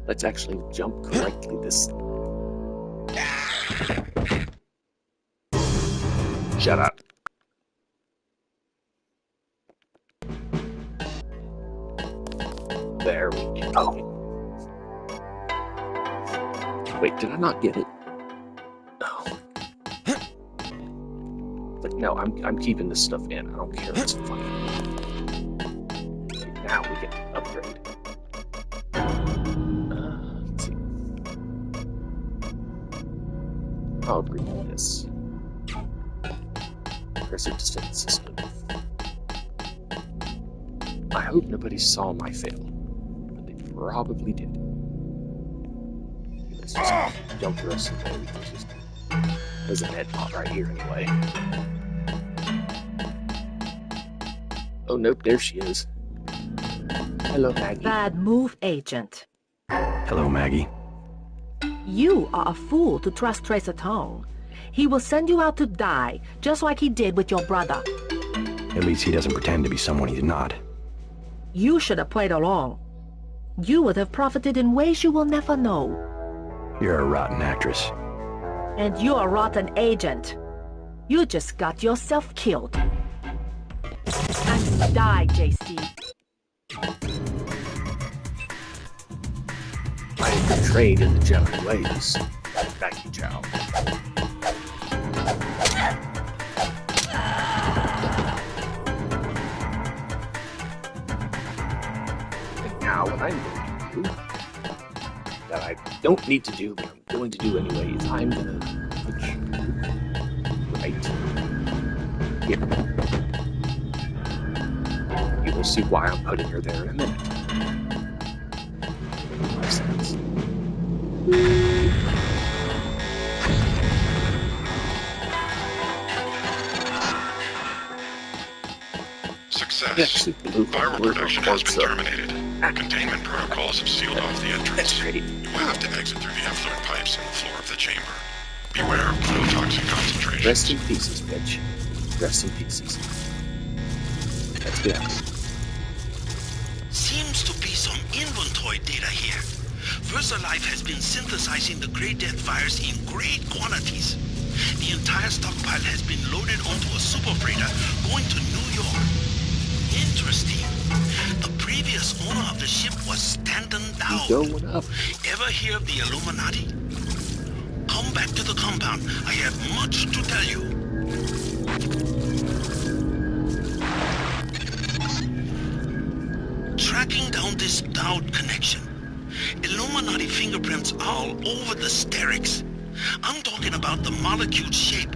let's actually jump correctly this. Shut up. There we go. Oh. Wait, did I not get it? No. But no, I'm keeping this stuff in. I don't care. It's funny. Now we can upgrade. Let's see. I'll upgrade this. Aggressive defense system. I hope nobody saw my fail, but they probably did. Let's just jump the rest of the way. There's a med pot right here anyway. Oh nope, there she is. Hello, Maggie. Bad move, Agent. Hello, Maggie. You are a fool to trust Tracer Tong. He will send you out to die, just like he did with your brother. At least he doesn't pretend to be someone he's not. You should have played along. You would have profited in ways you will never know. You're a rotten actress. And you're a rotten agent. You just got yourself killed. And die, JC. I am betrayed in the Jedi ways. Thank you, Chow. And now what I'm going to do, that I don't need to do, but I'm going to do anyway, is I'm going to put you right here. You will see why I'm putting her there in a minute. Success. Viral production has been terminated. Containment protocols have sealed off the entrance. You will have to exit through the effluent pipes in the floor of the chamber. Beware of prototoxic concentrations. Rest in pieces, bitch. Rest in pieces. Let's go. Seems to be some inventory data here. VersaLife has been synthesizing the Grey Death virus in great quantities. The entire stockpile has been loaded onto a super freighter going to New York. Interesting. The previous owner of the ship was Stanton Dowd. Going up. Ever hear of the Illuminati? Come back to the compound. I have much to tell you. Tracking down this Dowd connection. Illuminati fingerprints all over the Sterix. I'm talking about the molecule shape.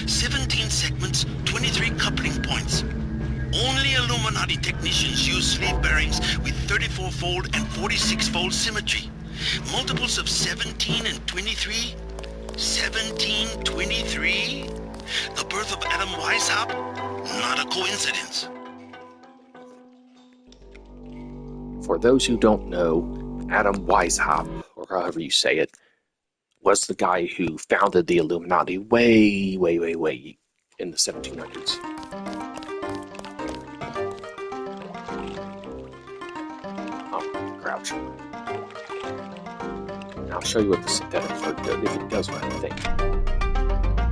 17 segments, 23 coupling points. Only Illuminati technicians use sleeve bearings with 34-fold and 46-fold symmetry. Multiples of 17 and 23? 17, 23? The birth of Adam Weishaupt? Not a coincidence. For those who don't know, Adam Weishaupt, or however you say it, was the guy who founded the Illuminati way in the 1700s. Oh, crouch. Now I'll show you what the synthetic fur does, if it does what I think.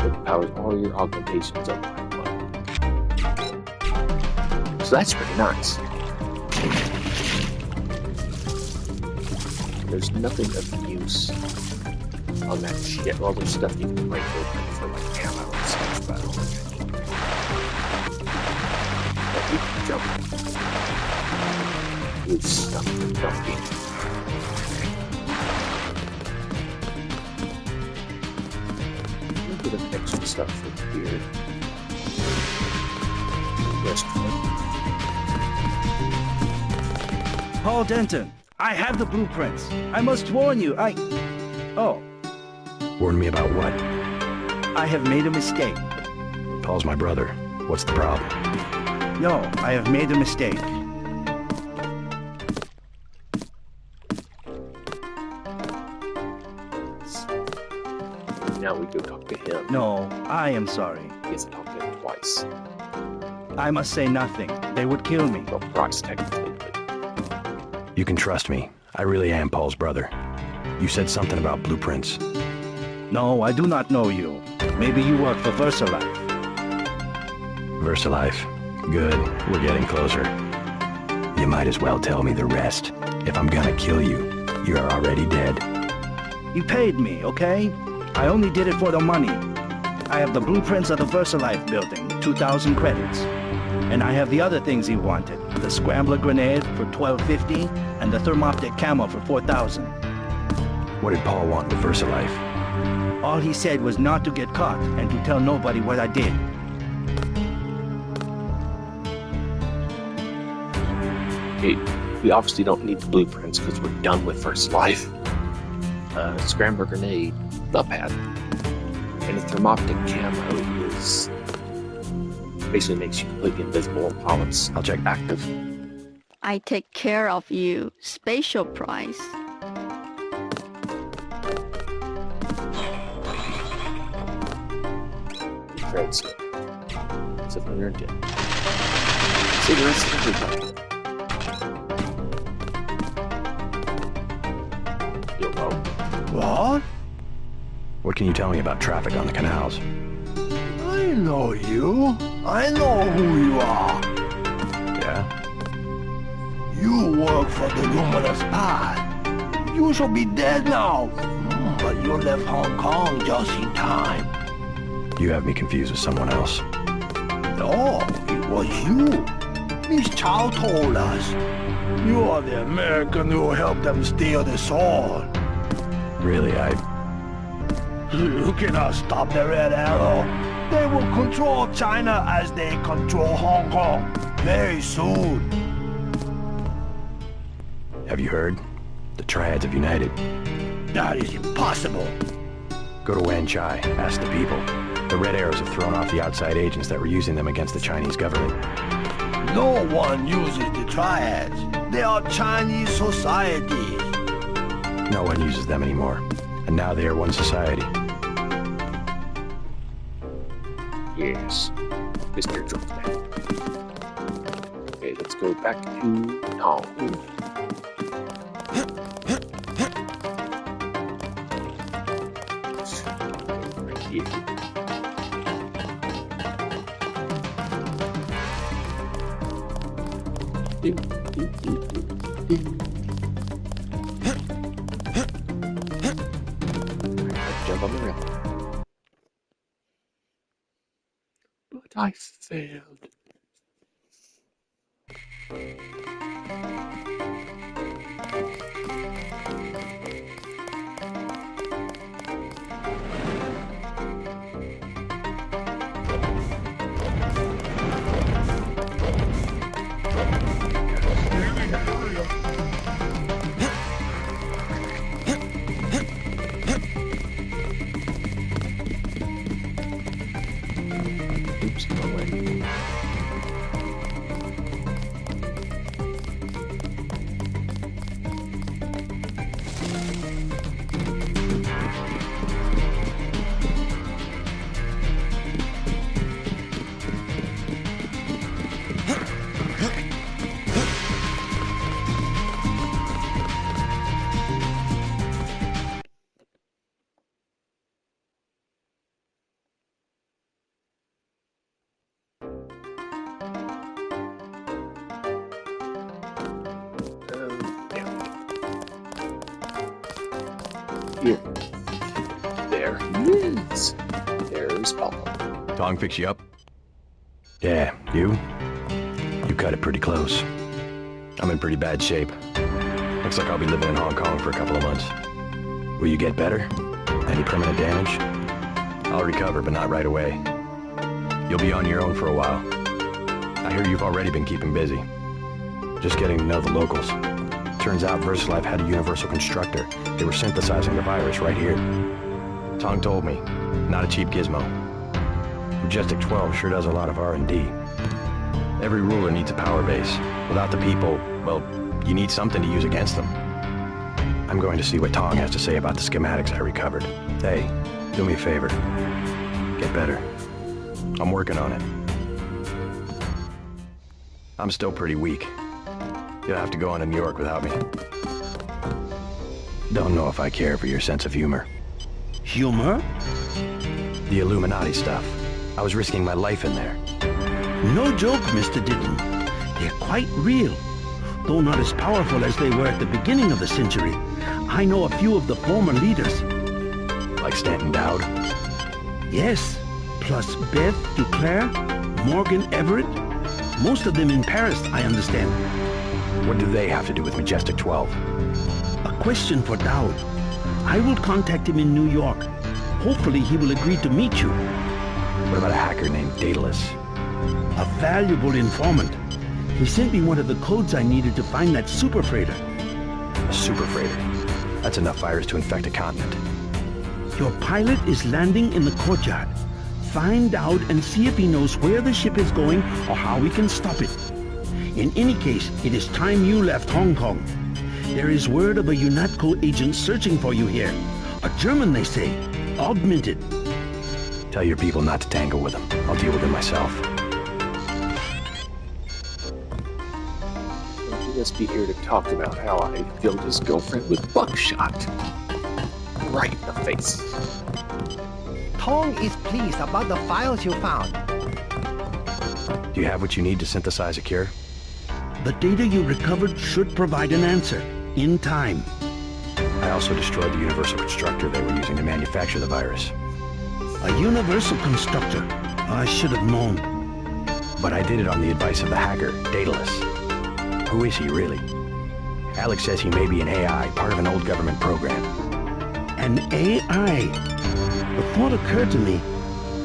It powers all your augmentations up by one. So that's pretty nice. There's nothing of use on that shit. All there's stuff you can break open for like ammo and such, but you can jump. Use stuff for jumping. A little bit of extra stuff for here. Paul Denton, I have the blueprints. I must warn you, Oh. Warn me about what? I have made a mistake. Paul's my brother. What's the problem? No, I have made a mistake. Now we go talk to him. No, I am sorry. He has to talk to him twice. I must say nothing. They would kill me. Well, Bryce, technically, but... You can trust me. I really am Paul's brother. You said something about blueprints. No, I do not know you. Maybe you work for VersaLife. VersaLife. Good. We're getting closer. You might as well tell me the rest. If I'm gonna kill you, you are already dead. You paid me, okay? I only did it for the money. I have the blueprints of the VersaLife building, 2,000 credits. And I have the other things he wanted. The scrambler grenade for $12.50 and the thermoptic camo for $4,000. What did Paul want with VersaLife? All he said was not to get caught and to tell nobody what I did. Okay, we obviously don't need the blueprints because we're done with VersaLife. Scrambler grenade, the pad. And the thermoptic camo is... basically makes you completely invisible while it's active. I take care of you. Spatial price. Great. So 710. See the rest of everybody. What? What can you tell me about traffic on the canals? I know you. I know who you are. Yeah? You work for the luminous path. You should be dead now. But you left Hong Kong just in time. You have me confused with someone else. No, it was you. Miss Chow told us. You are the American who helped them steal the sword. Really, You cannot stop the Red Arrow. They will control China as they control Hong Kong very soon. Have you heard? The Triads have united. That is impossible. Go to Wan Chai, ask the people. The Red Arrows have thrown off the outside agents that were using them against the Chinese government. No one uses the Triads. They are Chinese societies. No one uses them anymore. And now they are one society. Yes. Mr. Drunk. Okay, let's go back to Tong. you. Jump on the rail. But I failed. Oops, no way. Here. There he is. There's Papa. Tong fix you up? Yeah, you? You cut it pretty close. I'm in pretty bad shape. Looks like I'll be living in Hong Kong for a couple of months. Will you get better? Any permanent damage? I'll recover, but not right away. You'll be on your own for a while. I hear you've already been keeping busy. Just getting to know the locals. Turns out VersaLife had a universal constructor. They were synthesizing the virus right here. Tong told me, not a cheap gizmo. Majestic 12 sure does a lot of R&D. Every ruler needs a power base. Without the people, well, you need something to use against them. I'm going to see what Tong has to say about the schematics I recovered. Hey, do me a favor. Get better. I'm working on it. I'm still pretty weak. You'll have to go on to New York without me. Don't know if I care for your sense of humor. Humor? The Illuminati stuff. I was risking my life in there. No joke, Mr. Ditton. They're quite real. Though not as powerful as they were at the beginning of the century. I know a few of the former leaders. Like Stanton Dowd? Yes. Plus Beth Duclair, Morgan Everett. Most of them in Paris, I understand. What do they have to do with Majestic 12? A question for Dowd. I will contact him in New York. Hopefully he will agree to meet you. What about a hacker named Daedalus? A valuable informant. He sent me one of the codes I needed to find that super freighter. A super freighter? That's enough virus to infect a continent. Your pilot is landing in the courtyard. Find out and see if he knows where the ship is going or how we can stop it. In any case, it is time you left Hong Kong. There is word of a UNATCO agent searching for you here. A German, they say. Augmented. Tell your people not to tangle with him. I'll deal with him myself. Don't you just be here to talk about how I killed his girlfriend with buckshot. Right in the face. Tong is pleased about the files you found. Do you have what you need to synthesize a cure? The data you recovered should provide an answer, in time. I also destroyed the universal constructor they were using to manufacture the virus. A universal constructor? I should have known. But I did it on the advice of the hacker, Daedalus. Who is he, really? Alex says he may be an AI, part of an old government program. An AI? The thought occurred to me,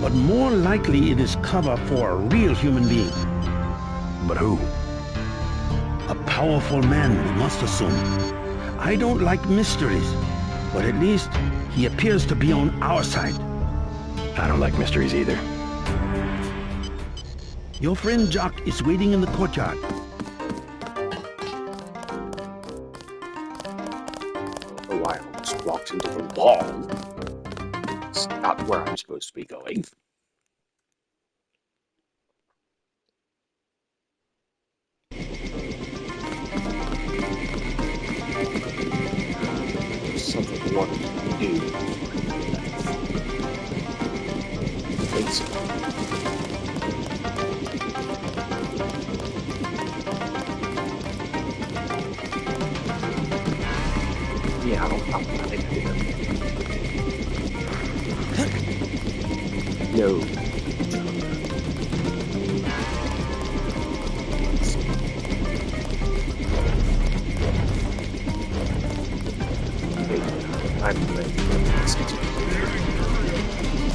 but more likely it is cover for a real human being. But who? A powerful man, we must assume. I don't like mysteries, but at least he appears to be on our side. I don't like mysteries either. Your friend Jock is waiting in the courtyard. Oh, I almost walked into the wall. It's not where I'm supposed to be going. Something I wanted to do. think so. Yeah, I think I did. No.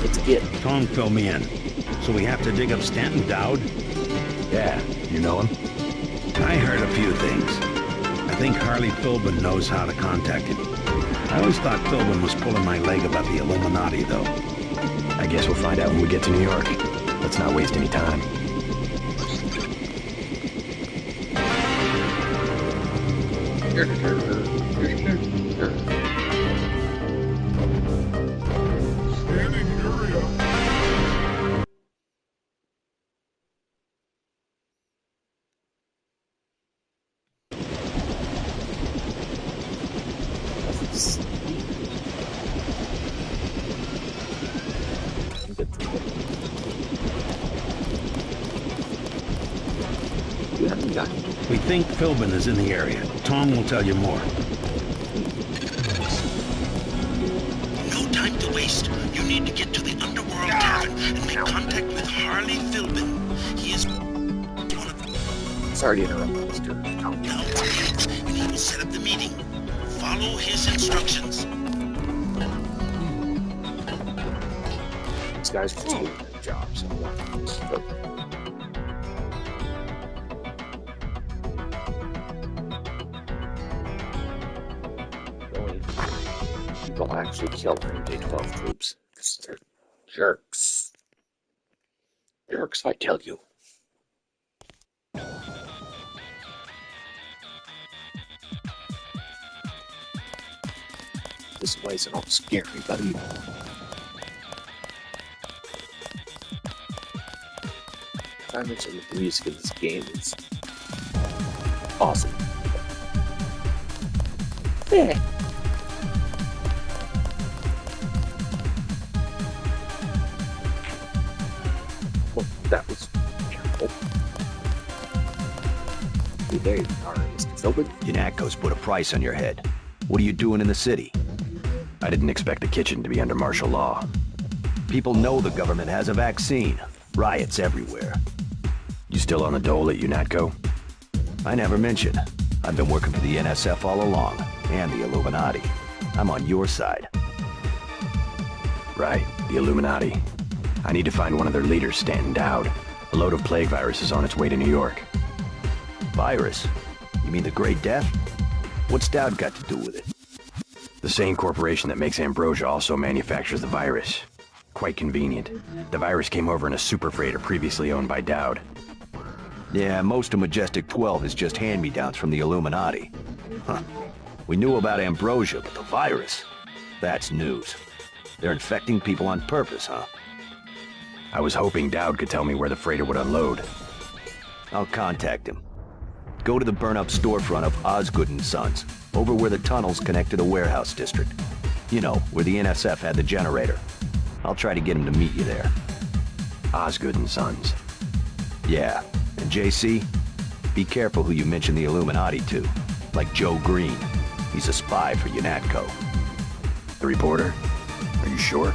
Let's get Tom, fill me in. So we have to dig up Stanton Dowd? Yeah, you know him? I heard a few things. I think Harley Philbin knows how to contact him. I always thought Philbin was pulling my leg about the Illuminati, though. I guess we'll find out when we get to New York. Let's not waste any time. We think Philbin is in the area. Tom will tell you more. No time to waste. You need to get to the Underworld Tavern and make contact with Harley Philbin. He is one of the... Sorry to interrupt, Mr. Tom. Now, and he will set up the meeting. Follow his instructions. These guys are just doing their job, so... They'll actually kill MJ-12 troops because they're jerks. Jerks, I tell you. This place don't scare me, buddy. I mentioned that the music in this game is awesome. Yeah. Well, that was terrible. There you are, Mr. Philbin. UNATCO's put a price on your head. What are you doing in the city? I didn't expect the kitchen to be under martial law. People know the government has a vaccine. Riots everywhere. You still on the dole at UNATCO? I never mentioned. I've been working for the NSF all along, and the Illuminati. I'm on your side. Right, the Illuminati. I need to find one of their leaders, Stanton Dowd. A load of plague virus is on its way to New York. Virus? You mean the Great Death? What's Dowd got to do with it? The same corporation that makes ambrosia also manufactures the virus. Quite convenient. The virus came over in a super freighter previously owned by Dowd. Yeah, most of Majestic 12 is just hand-me-downs from the Illuminati. Huh. We knew about ambrosia, but the virus? That's news. They're infecting people on purpose, huh? I was hoping Dowd could tell me where the freighter would unload. I'll contact him. Go to the burn-up storefront of Osgood & Sons, over where the tunnels connect to the warehouse district. You know, where the NSF had the generator. I'll try to get him to meet you there. Osgood & Sons. Yeah. And JC, be careful who you mention the Illuminati to. Like Joe Green. He's a spy for UNATCO. The reporter? Are you sure?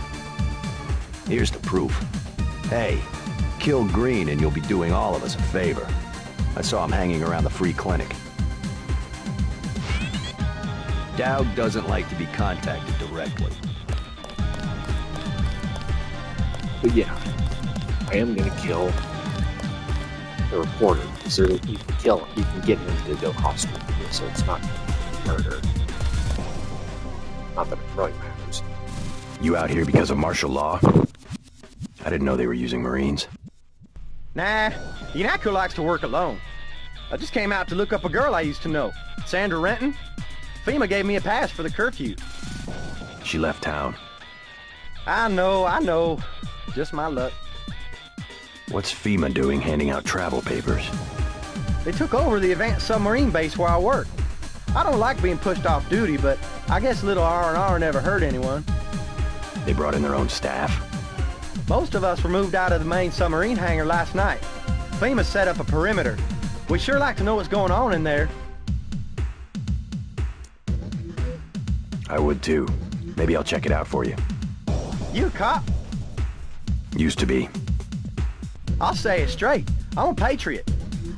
Here's the proof. Hey, kill Green and you'll be doing all of us a favor. I saw him hanging around the free clinic. Dowd doesn't like to be contacted directly. But yeah, I am gonna kill the reporter, so that you can kill him, you can get him to go hostile, so it's not murder. Not that it really matters. You out here because of martial law? I didn't know they were using Marines. Nah, UNATCO likes to work alone. I just came out to look up a girl I used to know, Sandra Renton. FEMA gave me a pass for the curfew. She left town. I know. Just my luck. What's FEMA doing handing out travel papers? They took over the advanced submarine base where I work. I don't like being pushed off duty, but I guess little R&R never hurt anyone. They brought in their own staff? Most of us were moved out of the main submarine hangar last night. FEMA set up a perimeter. We'd sure like to know what's going on in there. I would too. Maybe I'll check it out for you. You a cop? Used to be. I'll say it straight. I'm a patriot.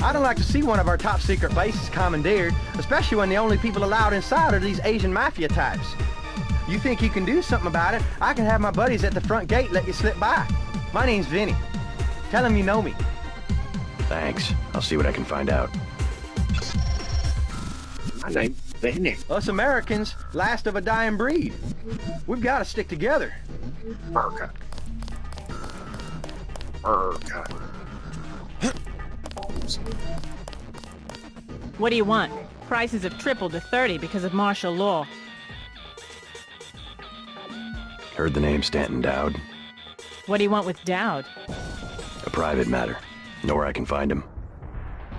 I don't like to see one of our top secret bases commandeered, especially when the only people allowed inside are these Asian mafia types. You think you can do something about it, I can have my buddies at the front gate let you slip by. My name's Vinny. Tell them you know me. Thanks. I'll see what I can find out. My name's Vinny. Us Americans, last of a dying breed. We've got to stick together. America. America. What do you want? Prices have tripled to 30 because of martial law. Heard the name Stanton Dowd. What do you want with Dowd? A private matter. Know where I can find him.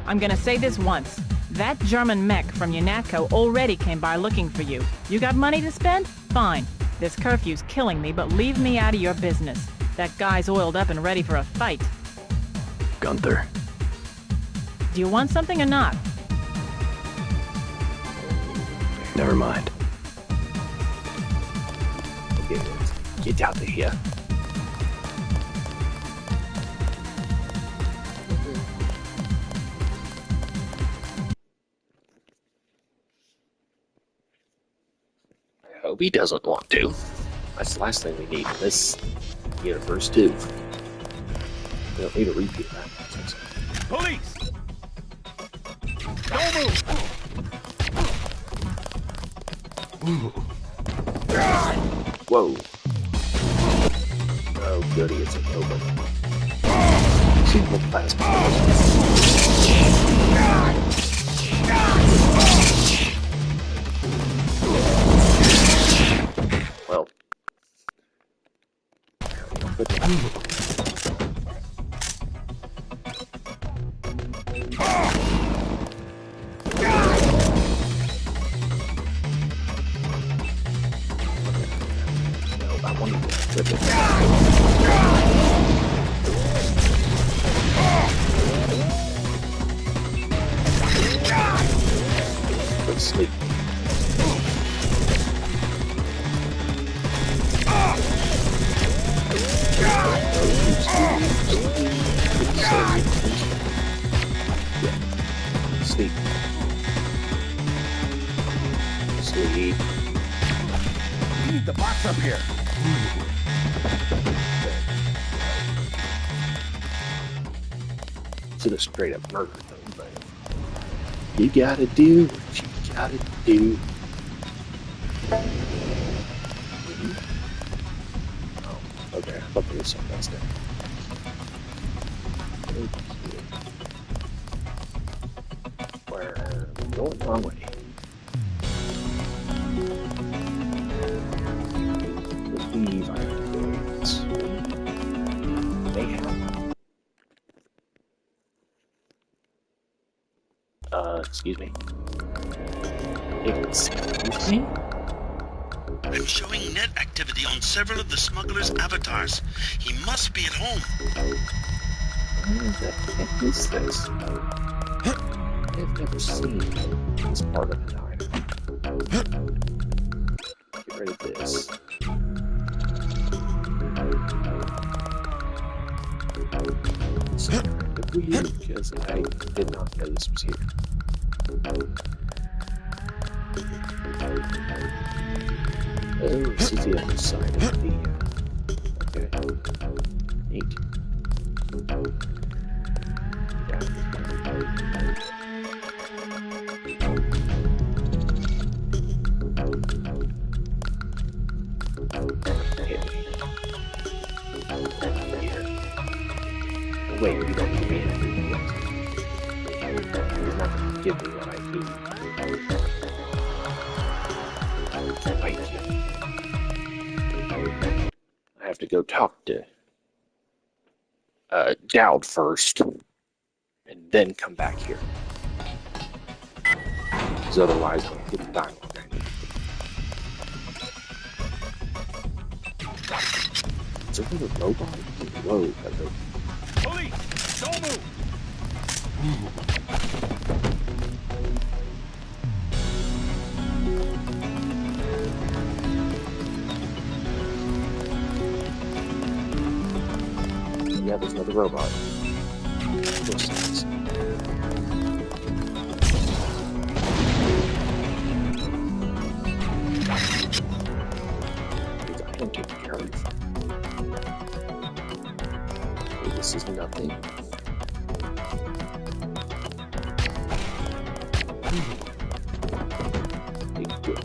I'm gonna say this once. That German mech from UNATCO already came by looking for you. You got money to spend? Fine. This curfew's killing me, but leave me out of your business. That guy's oiled up and ready for a fight. Gunther. Do you want something or not? Never mind. Get out of here. I hope he doesn't want to. That's the last thing we need in this universe, too. We don't need a repeat of that. Police! Don't move! Whoa. Oh, goody, it's a robot. Single plasma. Well. Sleep. Sleep. Sleep. You need the box up here. To the straight up murder thing, but you gotta do what you gotta do. Oh, okay. I thought there was something else there. We're going the wrong way. I believe I have to go this way. Mayhem. Excuse me. Excuse me? I'm showing net activity on several of the smuggler's avatars. He must be at home. Where the heck is this? I've never seen this part of it either. Get rid of this. So, weird, because I did not know this was here. Oh, this is the other side of the... Okay. Neat. Wait, you don't give me anything yet. You're not going to give me what I need. Wait. I have to go talk to Dowd first, and then come back here. Because otherwise I'll get the dialogue I need. Is there another robot? Whoa, hello. Police! Don't move! Yeah, there's another robot. Those things. We got him taken care of. Okay, this is nothing. Okay, good.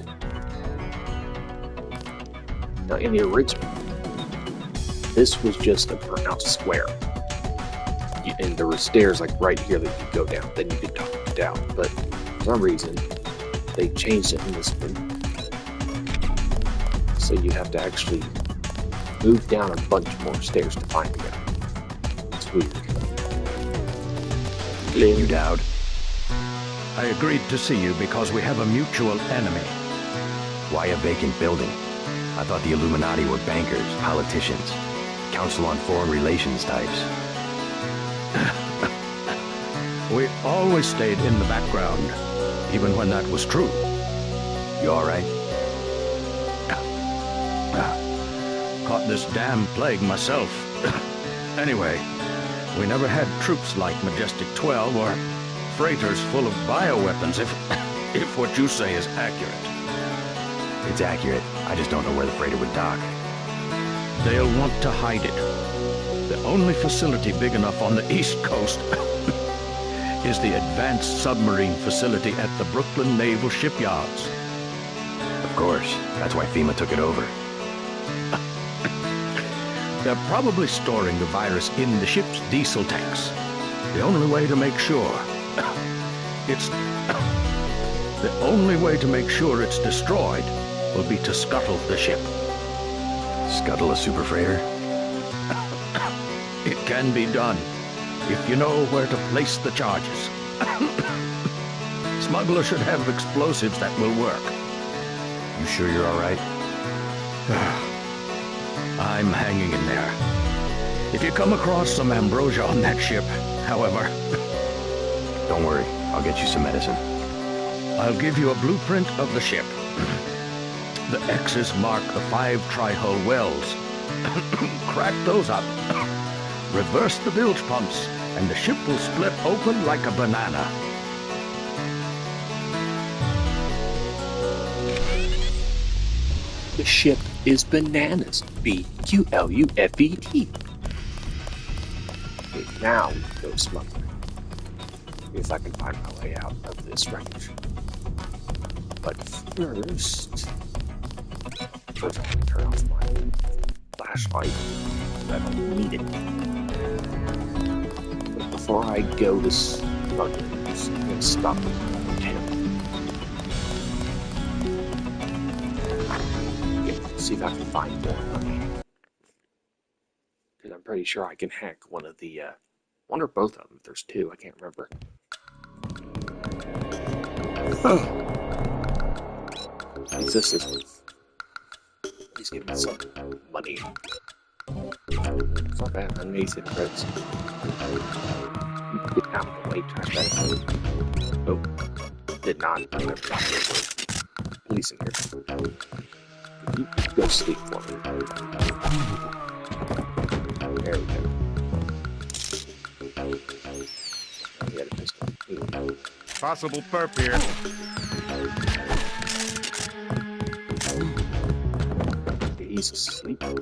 Now, in the original, this was just a burnout square. And there were stairs like right here that you could go down, then you could talk down. But for some reason, they changed it in this one. So you have to actually move down a bunch more stairs to find the guy. It's weird. You Dowd? I agreed to see you because we have a mutual enemy. Why a vacant building? I thought the Illuminati were bankers, politicians, Council on Foreign Relations types. We always stayed in the background, even when that was true. You all right? Caught this damn plague myself. Anyway, we never had troops like Majestic 12 or freighters full of bioweapons, if what you say is accurate. It's accurate. I just don't know where the freighter would dock. They'll want to hide it. The only facility big enough on the East Coast is the Advanced Submarine Facility at the Brooklyn Naval Shipyards. Of course. That's why FEMA took it over. They're probably storing the virus in the ship's diesel tanks. The only way to make sure it's destroyed will be to scuttle the ship. Scuttle a super freighter? It can be done, if you know where to place the charges. Smuggler should have explosives that will work. You sure you're all right? I'm hanging in there. If you come across some ambrosia on that ship, however... Don't worry, I'll get you some medicine. I'll give you a blueprint of the ship. The X's mark the 5 tri-hull wells. Crack those up. Reverse the bilge pumps, and the ship will split open like a banana. The ship is bananas. B-Q-L-U-F-E-T. Okay, now we can go smuggling. If I can find my way out of this wreckage. But first I'm going to turn off my flashlight. I don't need it. But before I go to smuggling, I'm going to stop him. See if I can find more money. Because I'm pretty sure I can hack one of the, one or both of them. If there's two, I can't remember. Oh. At least this is worth. Please give me some money. It's not bad. Amazing credits. Get out of the way, trash bag. Oh. Did not. Police in here. You go sleep for me. There we go. We got a pistol. Possible perp here. He's asleep. Oh,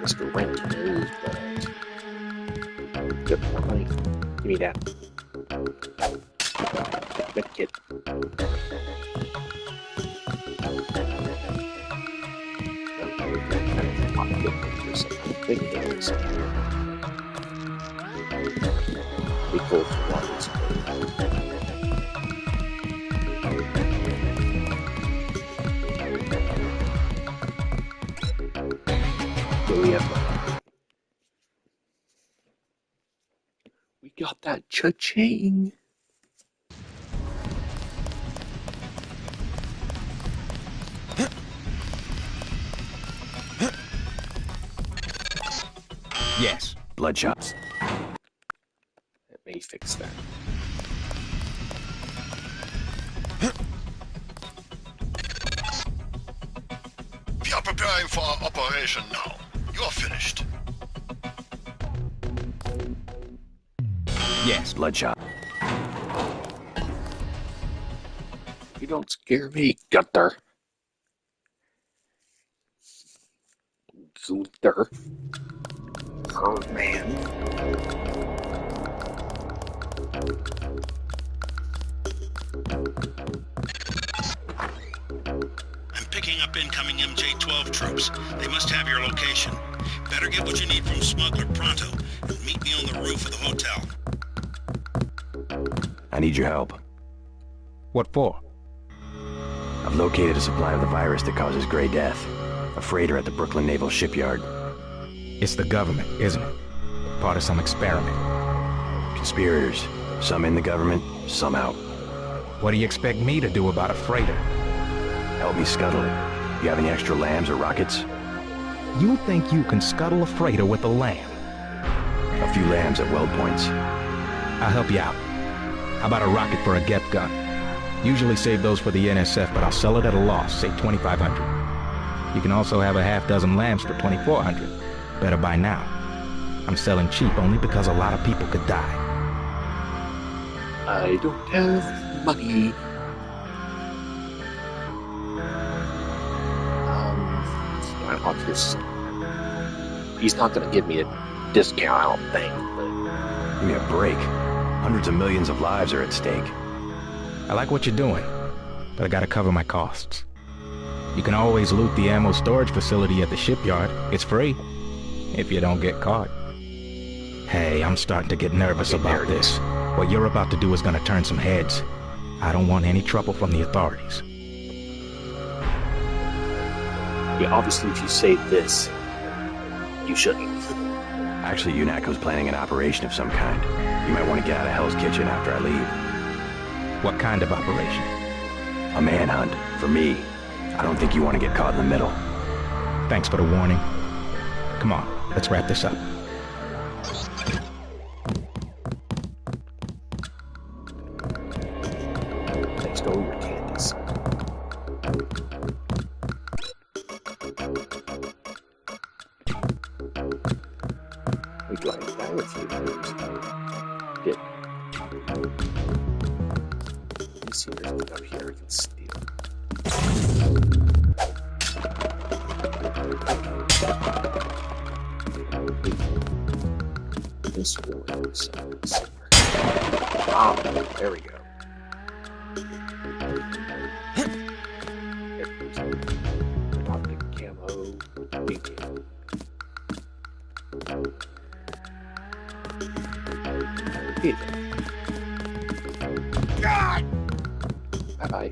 Mr. Rent knows, but... Good, more money. Give me that. That kid. Big things. We go for waters. We got that cha-ching. Yes. Bloodshot. Let me fix that. We are preparing for our operation now. You are finished. Yes. Bloodshot. You don't scare me, Gunther. Gunther. Oh, man. I'm picking up incoming MJ-12 troops. They must have your location. Better get what you need from Smuggler pronto and meet me on the roof of the hotel. I need your help. What for? I've located a supply of the virus that causes Grey Death. A freighter at the Brooklyn Naval Shipyard. It's the government, isn't it? Part of some experiment. Conspirators. Some in the government, some out. What do you expect me to do about a freighter? Help me scuttle it. You have any extra lambs or rockets? You think you can scuttle a freighter with a lamb? A few lambs at weld points. I'll help you out. How about a rocket for a get gun? Usually save those for the NSF, but I'll sell it at a loss, say $2,500. You can also have a half dozen lambs for $2,400. Better buy now. I'm selling cheap only because a lot of people could die. I don't have money. He's not going to give me a discount, I don't think. But... Give me a break. Hundreds of millions of lives are at stake. I like what you're doing, but I gotta cover my costs. You can always loot the ammo storage facility at the shipyard. It's free, if you don't get caught. Hey, I'm starting to get nervous about this. What you're about to do is gonna turn some heads. I don't want any trouble from the authorities. Yeah, obviously if you say this, you shouldn't. Actually, UNATCO's planning an operation of some kind. You might want to get out of Hell's Kitchen after I leave. What kind of operation? A manhunt, for me. I don't think you want to get caught in the middle. Thanks for the warning. Come on, let's wrap this up. Let's go with candies. We go ahead and die with you. Good. Let me see if there's anything up here I can steal. This one is somewhere. Ah, there we go. Optic camo. Medium. God! Bye-bye.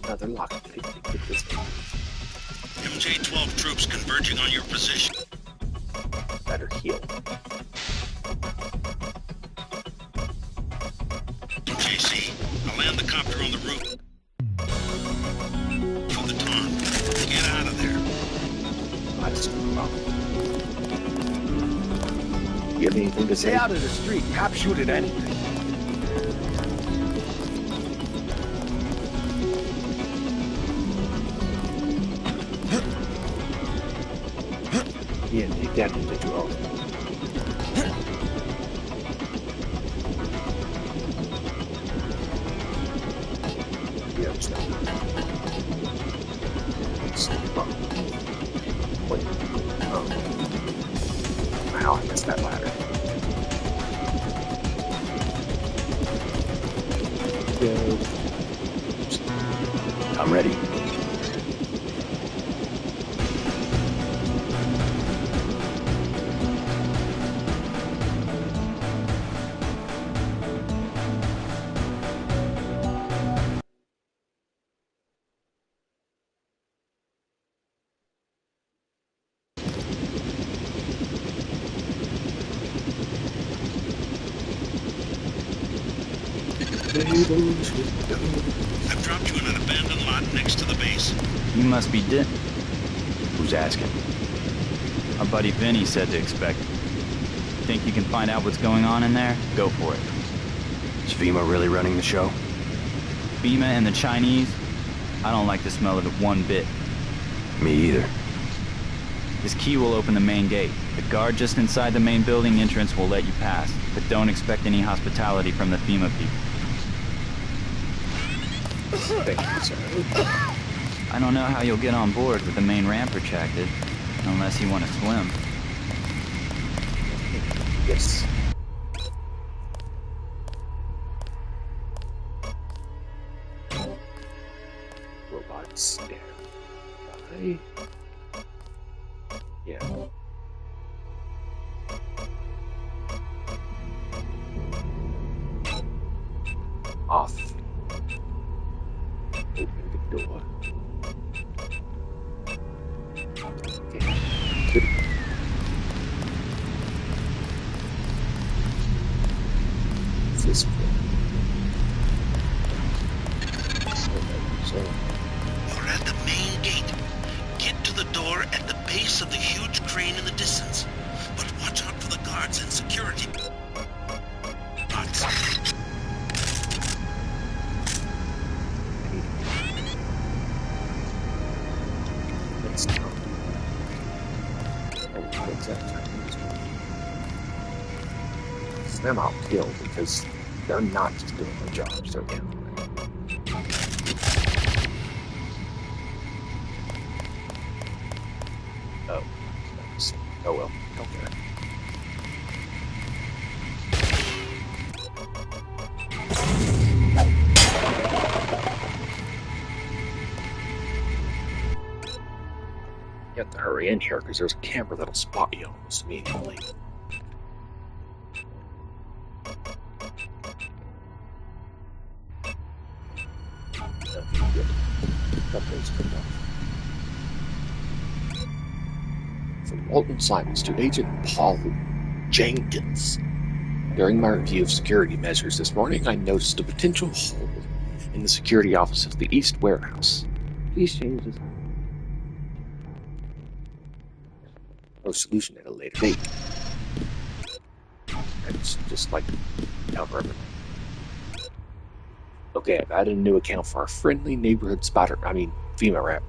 Another lockpick to get this thing. MJ-12 troops converging on your position. Better heal. JC, I'll land the copter on the roof. For the taunt. Get out of there. You have anything to say? Stay out of the street. Cops shoot at anything. Yeah, take that individual. Yeah, it's not. Wait. Oh. Wow, I missed that ladder. Go. I'm ready. I've dropped you in an abandoned lot next to the base. You must be dead. Who's asking? Our buddy Vinny said to expect. Think you can find out what's going on in there? Go for it. Is FEMA really running the show? FEMA and the Chinese? I don't like the smell of it one bit. Me either. This key will open the main gate. The guard just inside the main building entrance will let you pass, but don't expect any hospitality from the FEMA people. I don't know how you'll get on board with the main ramp retracted, unless you want to swim. Yes. Robots. Yeah. Yeah. Off. Open the door. Okay. Good. What's this for? So. We're at the main gate. Get to the door at the base of the huge crane in the distance. But watch out for the guards and security. Let's go. Them I'll kill because they're not just doing their jobs, they're down. Oh. Oh well. Don't care. You have to hurry in here because there's a camera that'll spot you almost immediately. From Walton Simons to Agent Paul Jenkins. During my review of security measures this morning, I noticed a potential hole in the security office of the East Warehouse. Please change this. No solution at a later date. It's just like cover everything. Okay, I've added a new account for our friendly neighborhood FEMA rep.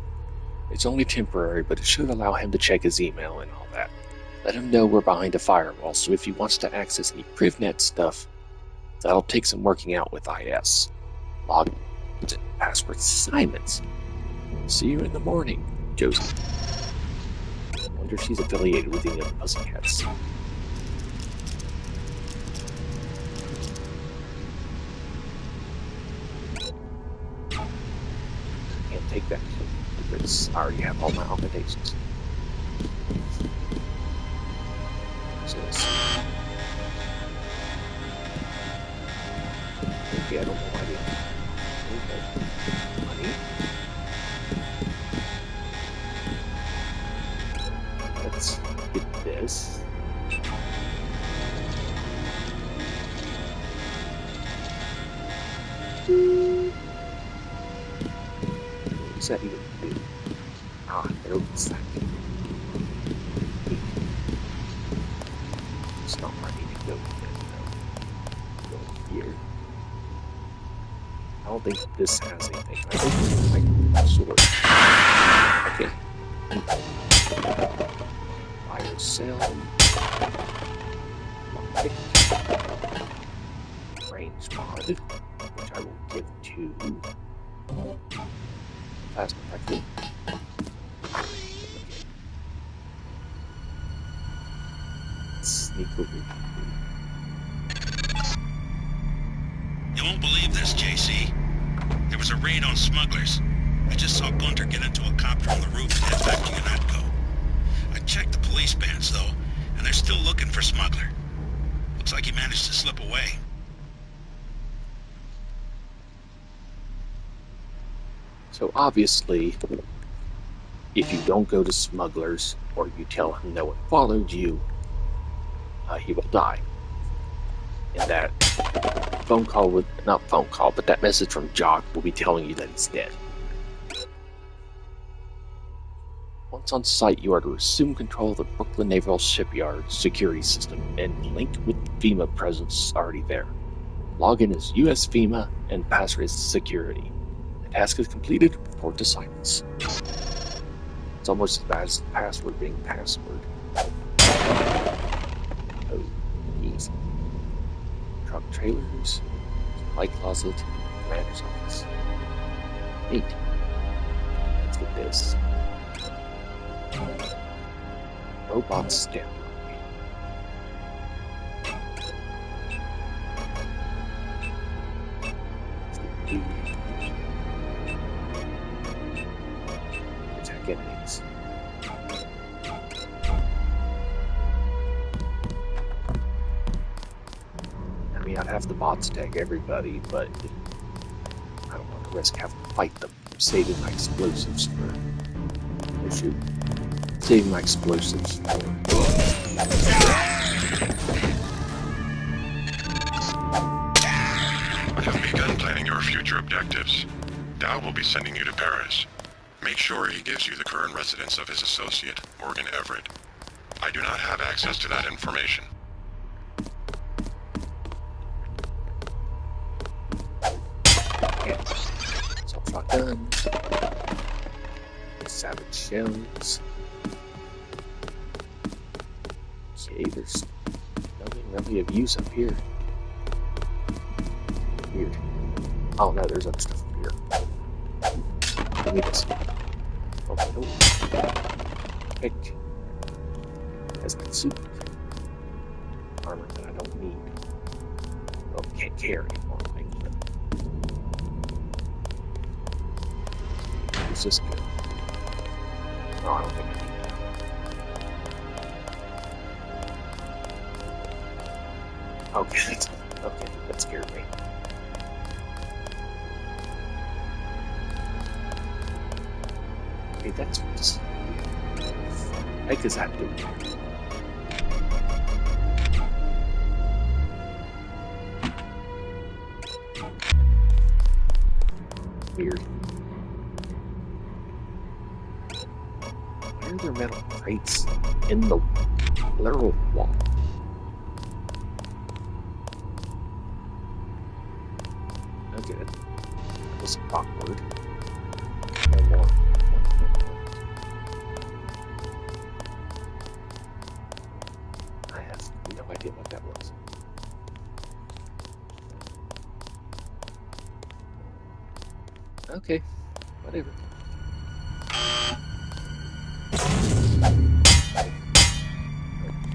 It's only temporary, but it should allow him to check his email and all that. Let him know we're behind a firewall, so if he wants to access any PrivNet stuff, that'll take some working out with IS. Login and password Simons. See you in the morning, Josie. I wonder if she's affiliated with any of the Pussycats. Can't take that because I already have all my obligations. So let's see. Okay, I don't know why money. Let's get this. What does that even do? Ah, there was that. It's not where I need to go yet, though. Go here. I don't think this has anything. I think like sword. Okay. Fire sale. Range mod, which I will give to plasma rifle. Sneak over. You won't believe this, JC. There was a raid on smugglers. I just saw Gunter get into a copter on the roof and head back to Unatco. I checked the police bands, though, and they're still looking for Smuggler. Looks like he managed to slip away. So obviously, if you don't go to Smugglers, or you tell him no one followed you, he will die. And that not phone call, but that message from Jock will be telling you that he's dead. Once on site, you are to assume control of the Brooklyn Naval Shipyard security system and link with FEMA presence already there. Login is US FEMA and password is security. The task is completed, report to silence. It's almost as bad as the password being password. Oh, easy. Truck trailers, light closet, commander's office. Neat. Let's get this. Robot stamp. Attack enemies. I mean, I'd have the bots attack everybody, but I don't want to risk having to fight them. I'm saving my explosives for... Oh, shoot. Saving my explosives for... I have begun planning your future objectives. Dow will be sending you to Paris. Make sure he gives you the current residence of his associate, Morgan Everett. I do not have access to that information. Assault shotgun. Savage shells. Okay, there's nothing really of use up here. Weird. Oh no, there's other stuff up here. Give me this. Okay, no. Pick. Has my suit. Armor that I don't need. Well, can't carry anymore. Is this good? No, I don't think I need that. Okay, okay, that scared me. Okay, that's what's... What does that do? Weird. Why are there metal crates in the literal wall? Okay, that was awkward. One more. I have no idea what that was. Okay, whatever.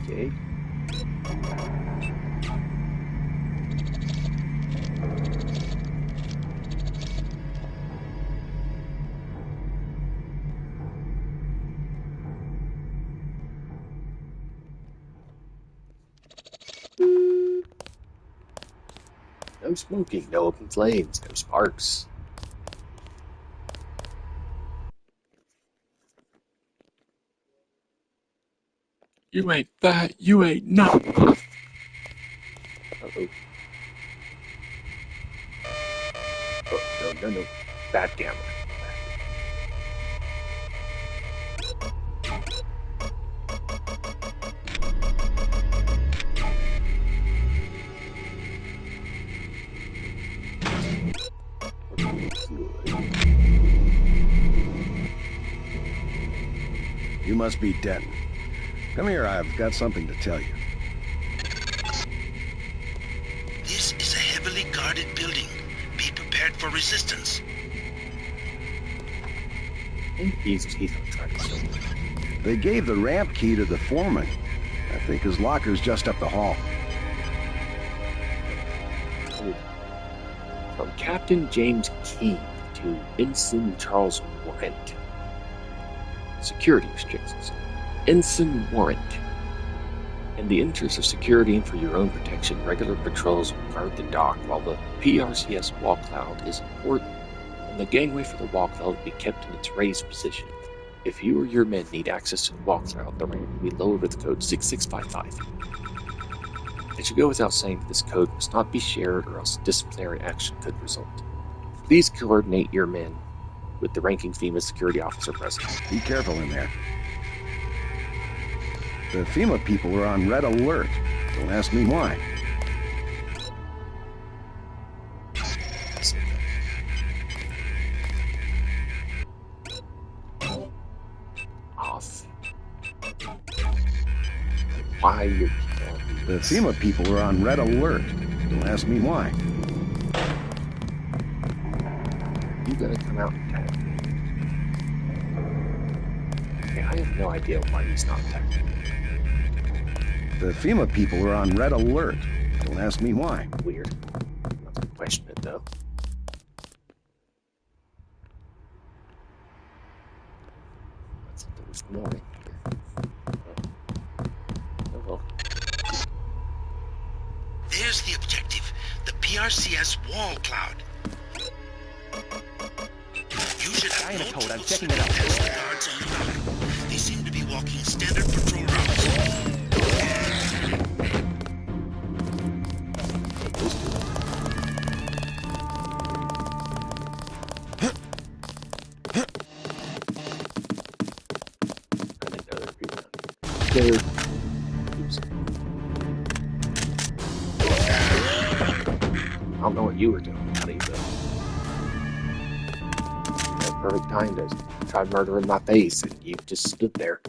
Okay. No smoking, no open flames, no sparks. You ain't fat, you ain't nothing. Uh-oh. Oh, no. Bad camera. You must be Denton. Come here, I've got something to tell you. This is a heavily guarded building. Be prepared for resistance. He's trying to kill me. They gave the ramp key to the foreman. I think his locker's just up the hall. From Captain James King to Ensign Charles Warrant. Security restrictions. Ensign Warrant. In the interest of security and for your own protection, regular patrols will guard the dock while the PRCS wall cloud is important, and the gangway for the wall cloud will be kept in its raised position. If you or your men need access to the wall cloud, the ramp will be lowered with code 6655. It should go without saying that this code must not be shared or else disciplinary action could result. Please coordinate your men with the ranking FEMA security officer present. Be careful in there. The FEMA people are on red alert. Don't ask me why. Off. Why you're The FEMA people are on red alert. Don't ask me why. You gonna come out and attack me? Okay, I have no idea why he's not attacking me. The FEMA people are on red alert. Don't ask me why. Weird. I'm not gonna question it though. That's what there was more in here. Oh well. There's the objective. The PRCS wall cloud. You should have no trouble slipping past the guards on the dock. They seem to be walking standard patrol routes. Dude. I don't know what you were doing, buddy, but you had perfect time to try murdering my face, and you just stood there.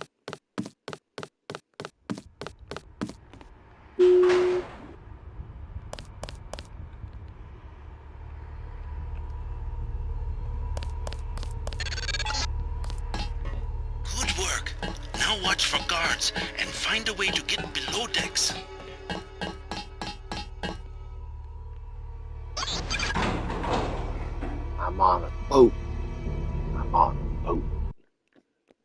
Good work. Now watch for guards and find a way to get below decks. I'm on a boat. I'm on a boat.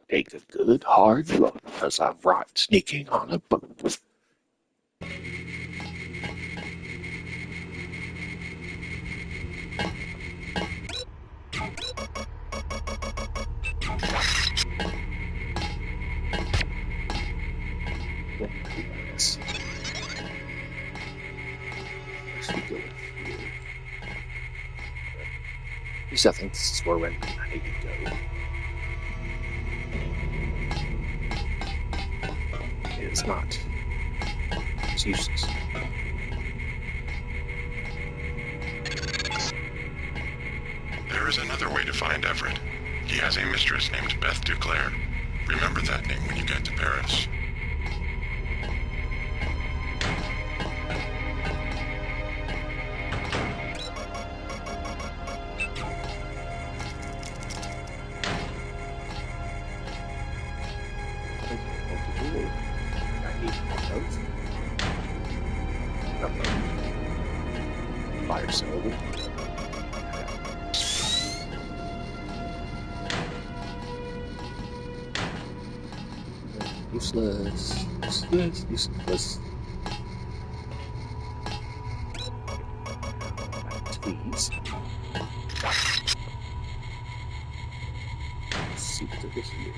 Take a good hard look, because I'm right sneaking on a boat. Yes. Let's go here. At least I think this is where I need to go. It's not. It's useless. There is another way to find Everett. He has a mistress named Beth Duclair. Remember that name when you get to Paris. Fire cylinder. Useless. Useless. Useless. Please. Let's see what there is here.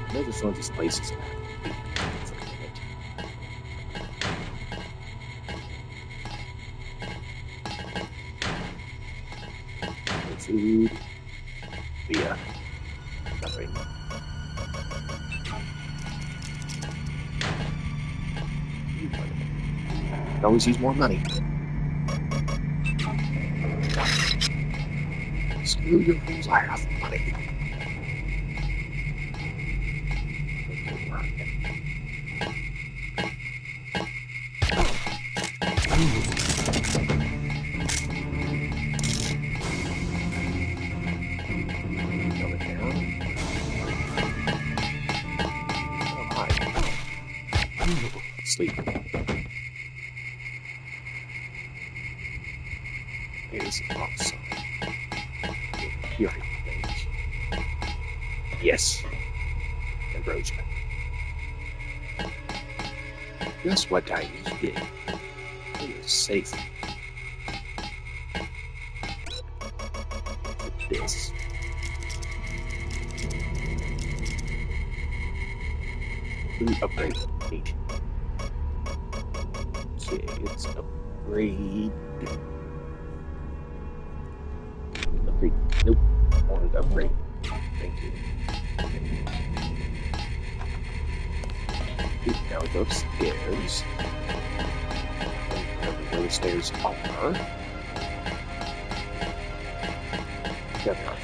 I know there's one of these places now. Food. Beer. Nothing. Could always use more money. Screw your rules, I have money. Sleep. It is awesome. You're right. Yes. And Rosa. That's what I did. It was safe. Look at this. Upgrade. Neat. Okay, let's upgrade. Upgrade. Nope. I wanted to upgrade. Thank you. Now go upstairs. Where the stairs are. There we are.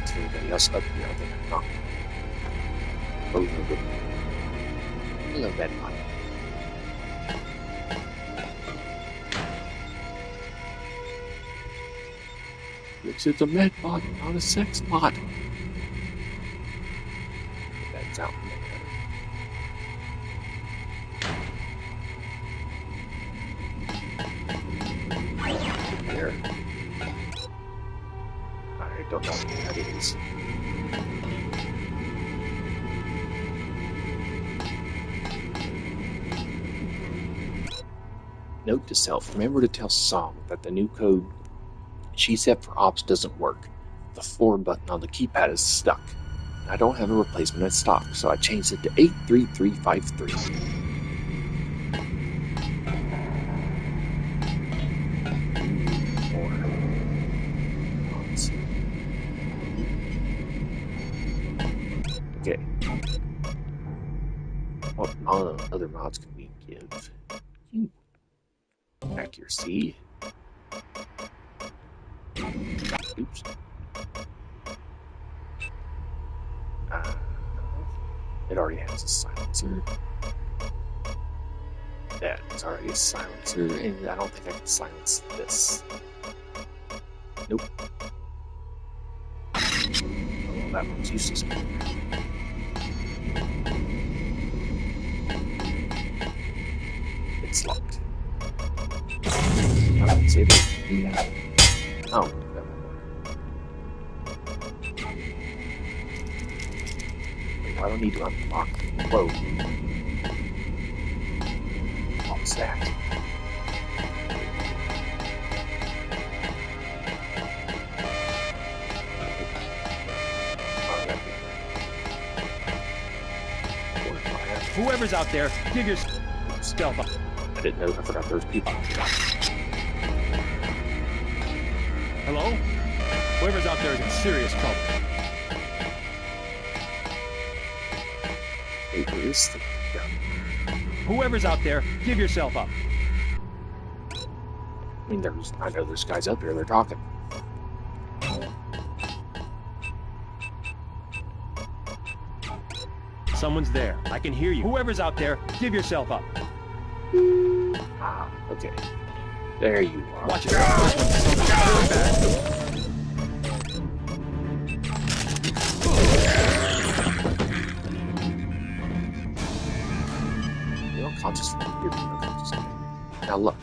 Is anybody else up here? I think I'm not. Those are good. Hello, Bedbot. This is a med bot, not a sex bot. That's out there. I don't know what that is. Note to self, remember to tell Song that the new code she set for ops doesn't work. The forward button on the keypad is stuck. I don't have a replacement in stock, so I changed it to 83353. Okay. What other mods can we give? Accuracy. Oops. It already has a silencer. That's already a silencer, and I don't think I can silence this. Nope. Oh, that one's useless. It's locked. I don't see it. Yeah. Oh, that won't work. Wait, I don't need to unlock. Whoa. What was that? Whoever's out there, give your stealth up. I didn't know. I forgot there was people. Hello? Whoever's out there is in serious trouble. Wait, where is the gun? Whoever's out there, give yourself up. I mean, I know there's guys up here. They're talking. Someone's there. I can hear you. Whoever's out there, give yourself up. Ah, okay. There you are. Watch it. Really bad. You're unconscious from here. You're unconscious. Now look,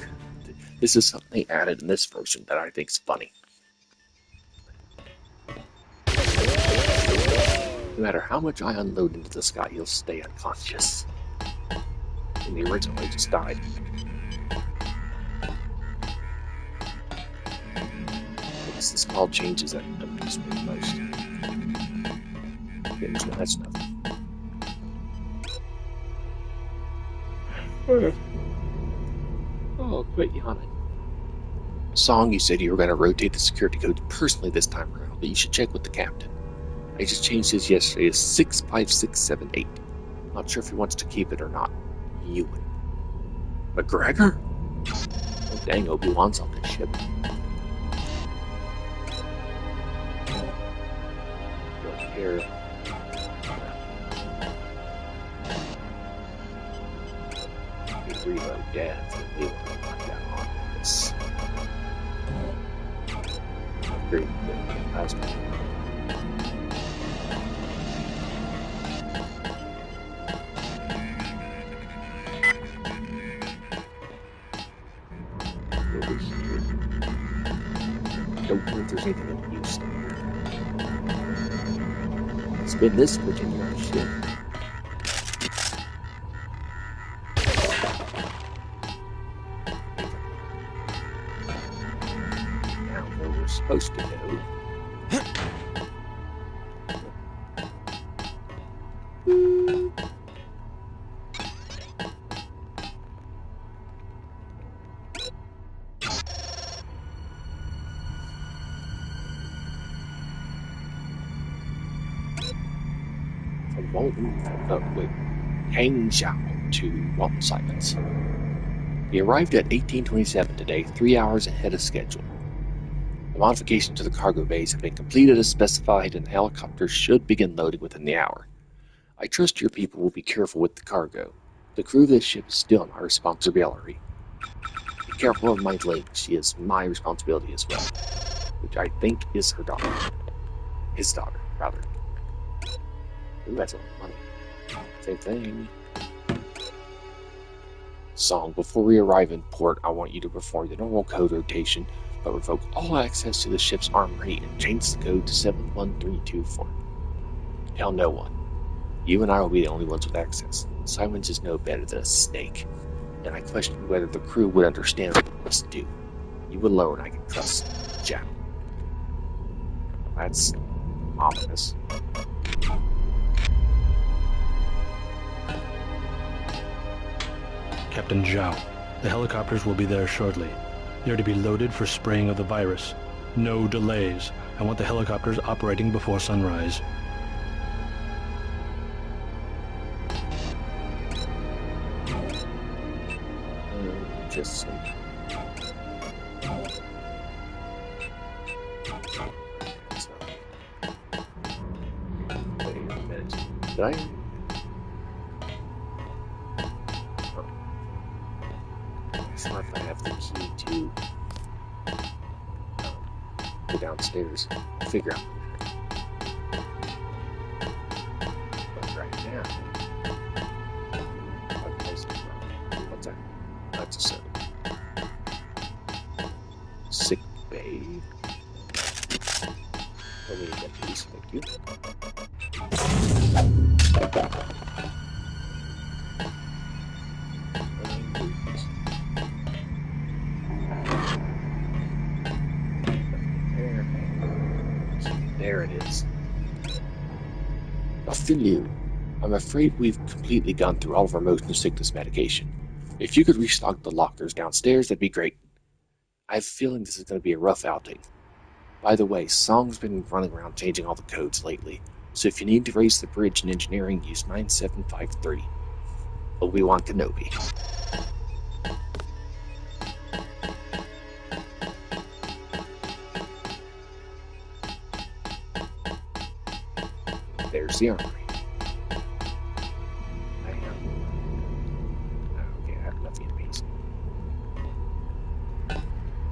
this is something they added in this version that I think is funny. No matter how much I unload into this guy, he'll stay unconscious. In the original, he just died. It's the small changes that amuse me the most. Okay, that's nothing. Oh, quit yawning. Song, you said you were going to rotate the security codes personally this time around, but you should check with the captain. I just changed his yesterday to 65678. Not sure if he wants to keep it or not. Ewan. McGregor? Oh, dang, Obi-Wan's on this ship. Look here. Reload death, and we will find out on this. Upgrade the plasma. Don't know if there's anything of use. Spin this particular ship. Now where we're supposed to go. Hang Xiao to Walton Simons. He arrived at 1827 today, 3 hours ahead of schedule. The modifications to the cargo bays have been completed as specified, and the helicopter should begin loading within the hour. I trust your people will be careful with the cargo. The crew of this ship is still my responsibility. Be careful of my link. She is my responsibility as well. Which I think is her daughter. His daughter, rather. Ooh, that's a lot of money. Same thing. Song, before we arrive in port, I want you to perform the normal code rotation, but revoke all access to the ship's armory and change the code to 71324. Tell no one. You and I will be the only ones with access. Simons is no better than a snake, and I question whether the crew would understand what we must do. You alone I can trust, Jack. That's ominous. Captain Zhao, the helicopters will be there shortly. They're to be loaded for spraying of the virus. No delays. I want the helicopters operating before sunrise. Just some... Wait a minute. Did I... It's not if I have the key to go downstairs. Figure out. But right now... What's that? That's a soda. Sick bay. Let me get these, thank you. There it is. Ophelia, I'm afraid we've completely gone through all of our motion sickness medication. If you could restock the lockers downstairs, that'd be great. I have a feeling this is going to be a rough outing. By the way, Song's been running around changing all the codes lately, so if you need to raise the bridge in engineering, use 9753. Obi-Wan Kenobi. There's the armory. Okay, I have nothing amazing.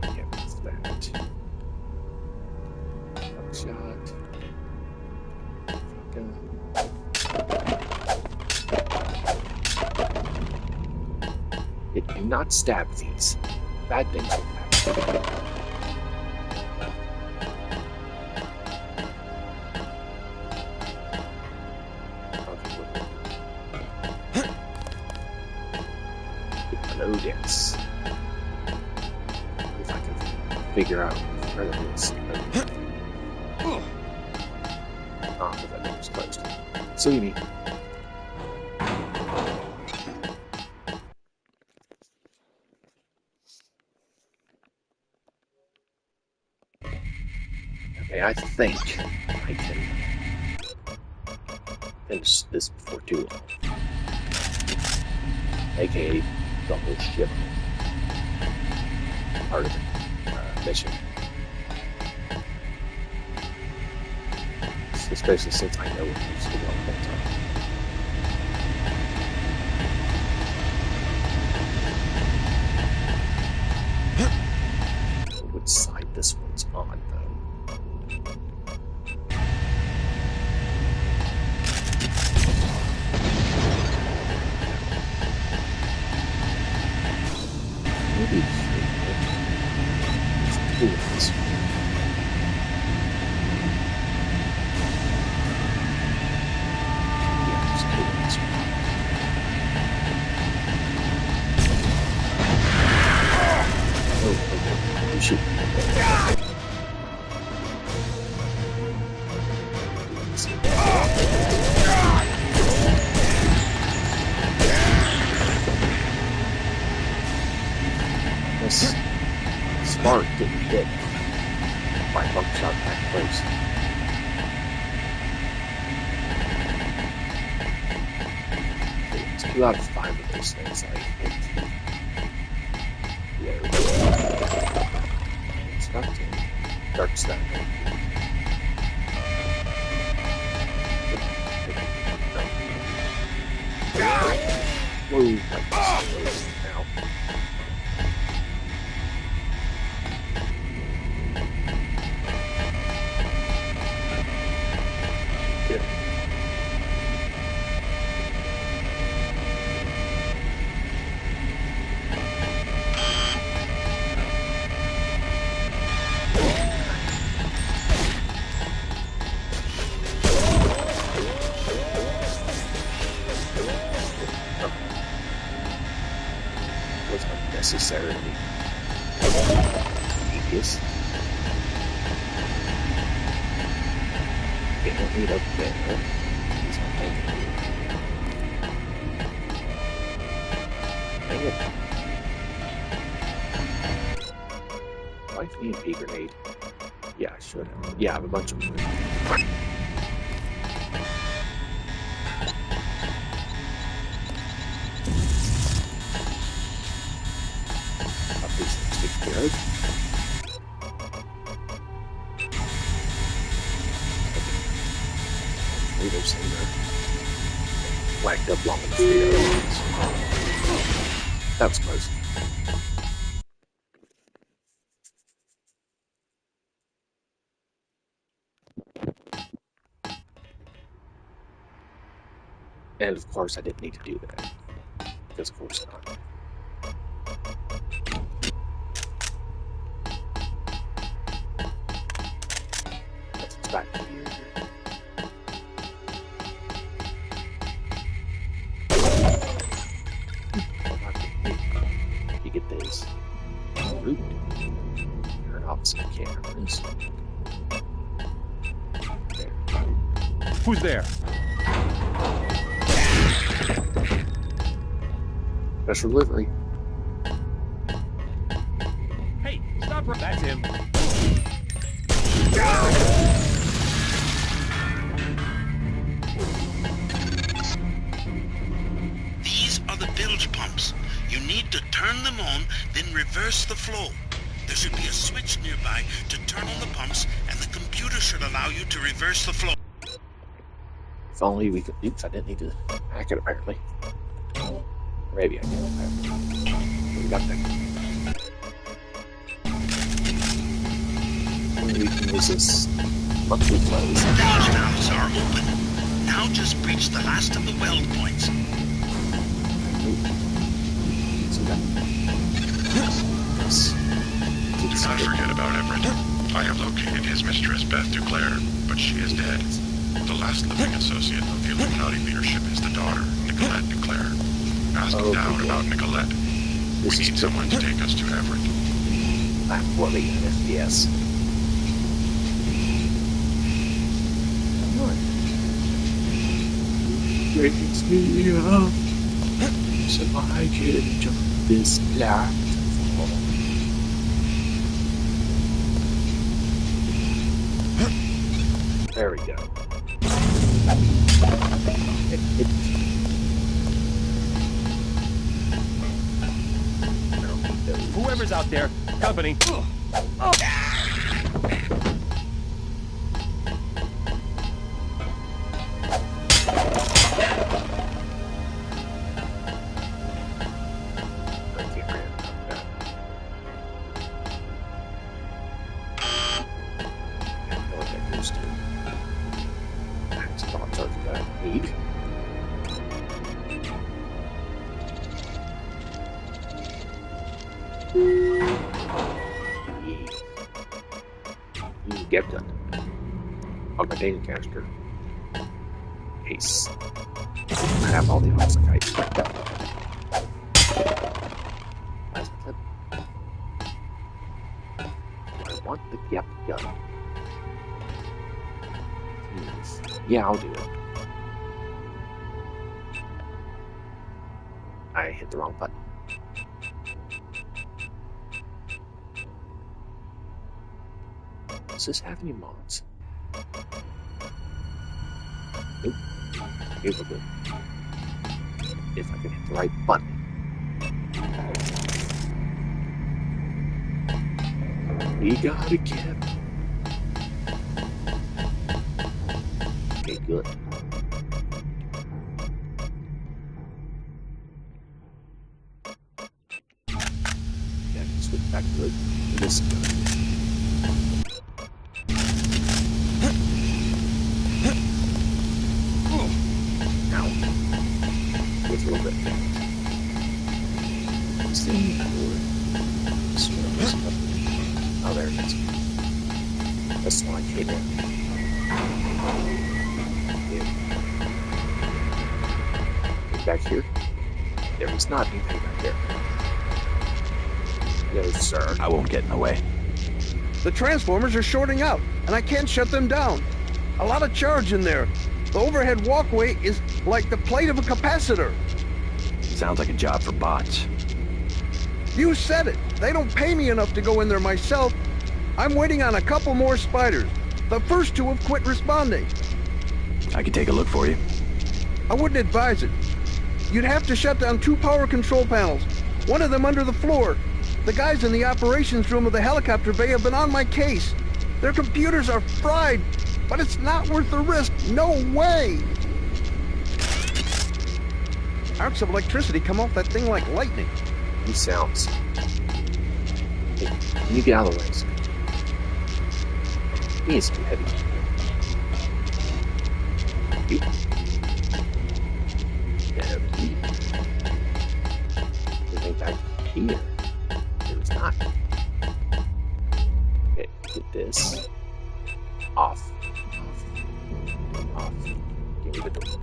Yeah, what's that? Buckshot. It cannot stab these. Bad things will happen. Yes. If I can figure out where it is. Oh, but that door was closed. So you need. Okay, I think I can finish this before too long. AKA the whole ship part of the mission. Especially since I know it needs to go on that time. Which side this one's on, though? Maybe it's cool this one. Yeah, it's cool this one. Oh, okay. You should. 2 out of 5 of those things I hit. There we go. It's not dark stuff. Whoa, now. Necessarily devious. Okay, don't need up there. He's not thinking. Dang it. Life me a pea grenade. Yeah, I should have. Yeah, I have a bunch of them. Good. Leaders in there. Whacked up long enough. That was close. And of course I didn't need to do that. Because of course not. Back here. You get this root. Turn off some cameras. There. Who's there? Special delivery. Hey, stop! That's him. These are the bilge pumps. You need to turn them on, then reverse the flow. There should be a switch nearby to turn on the pumps, and the computer should allow you to reverse the flow. If only we could. Oops, I didn't need to hack it apparently. Maybe I did. We got that. Only we can use this monthly flows. The bilge valves are open. Now just breach the last of the weld points. Do not forget about Everett. I have located his mistress, Beth Duclair, but she is dead. The last living associate of the Illuminati leadership is the daughter, Nicolette Duclair. Ask Dowd about Nicolette. We need someone to take us to Everett. I'm bloody FPS. Brings me up so I can jump this platform. There we go. Whoever's out there, company. Get done. On my data canister. Ace. I have all the oxidites. That's the I want the yep gun. Yes. Yeah, I'll do it. I hit the wrong button. Does this have any mods? Nope. Okay, we're good. if I can hit the right button. We gotta get. Okay, good. Yeah, I can switch back to this gun. Ow. It's a little bit bad. Stay forward. Oh, there it is. That's the one I came in. Yeah. Back here. There was not anything back there. No, sir. I won't get in the way. The transformers are shorting out, and I can't shut them down. A lot of charge in there. The overhead walkway is like the plate of a capacitor. Sounds like a job for bots. You said it. They don't pay me enough to go in there myself. I'm waiting on a couple more spiders. The first two have quit responding. I can take a look for you. I wouldn't advise it. You'd have to shut down 2 power control panels, one of them under the floor. The guys in the operations room of the helicopter bay have been on my case. Their computers are fried, but it's not worth the risk. No way! Arcs of electricity come off that thing like lightning. He sounds. Hey, can you get out of the way? He is too heavy. You. Heavy. Anything back here? There's not. Okay, get this. Off. Off. Give me the door.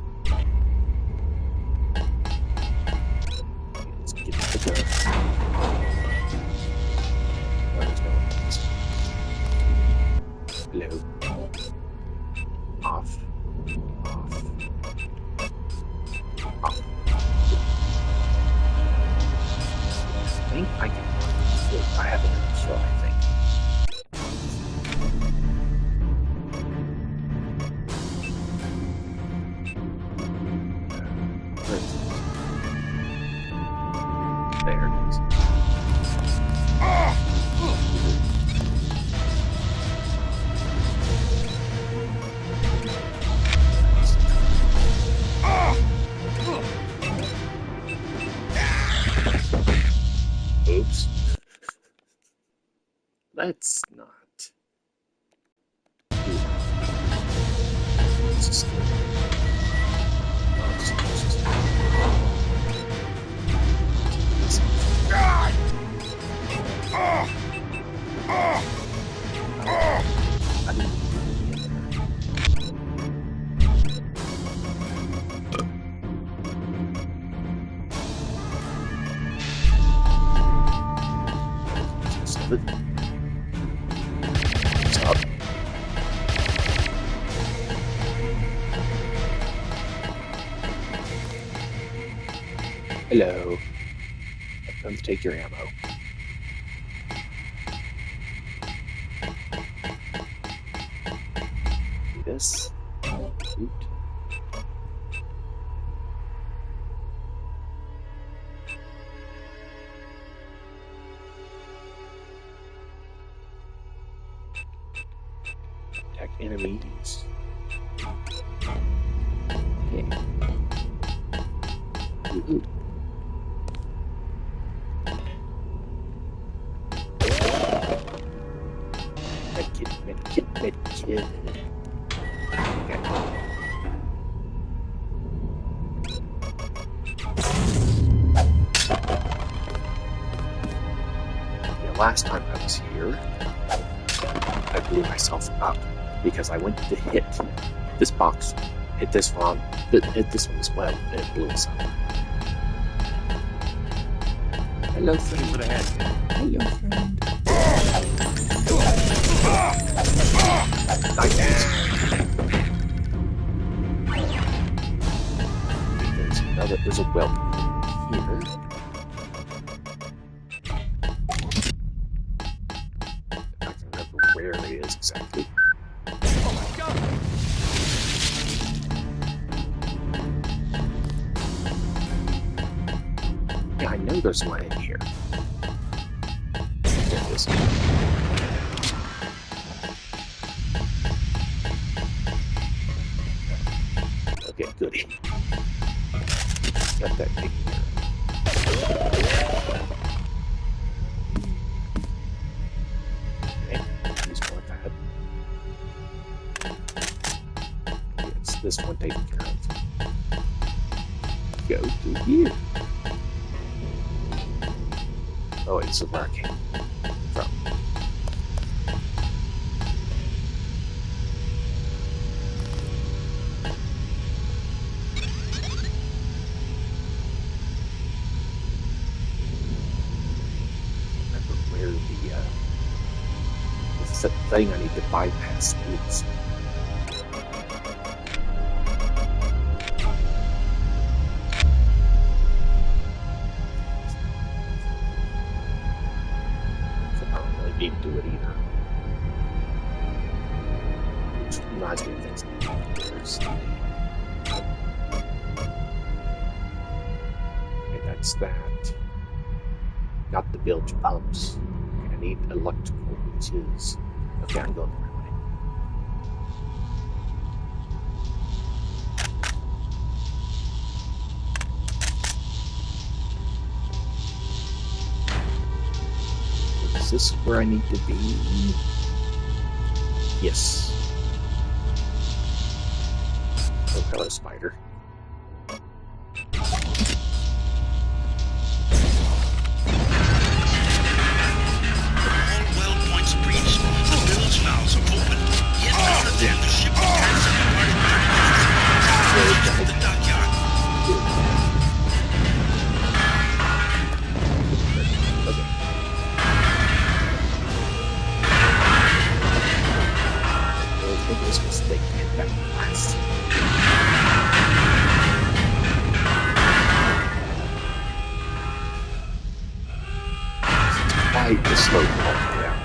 Let's get the door. Hello. Off. Off. Off. I think I can. I have it in the show, I think. Where is it? There it is. Oops. Let's not do that. Let's just do it. No, just I didn't Stop. Hello. I've come to take your ammo. Do this. Oot. Attack enemies. Okay. Ooh. Medkit. Okay. Yeah, last time I was here, I blew myself up because I went to hit this box, hit this one as well, and it blew us up. Hello, friend. For the head. Hello, friend. I can't. There's a well here. I can remember where it is exactly. Oh my God! I know there's one in here. There it is. Okay, goody. Got that big here. Okay, use more of that. Yes, this one taken care of. Go through here. Oh, it's a where I came from. Remember where the thing I need to bypass is. Need to do it either. Which reminds me of things. Okay, that's that. Got the bilge pumps. I need electrical, which is okay. I'm going the right way. Is this where I need to be? Yes. Oh, hello, spider. All well points breached. The bilge valves are open. Get out of there. The ship will cancel the the dockyard. Biggest mistake in that class. Quite the slow call down.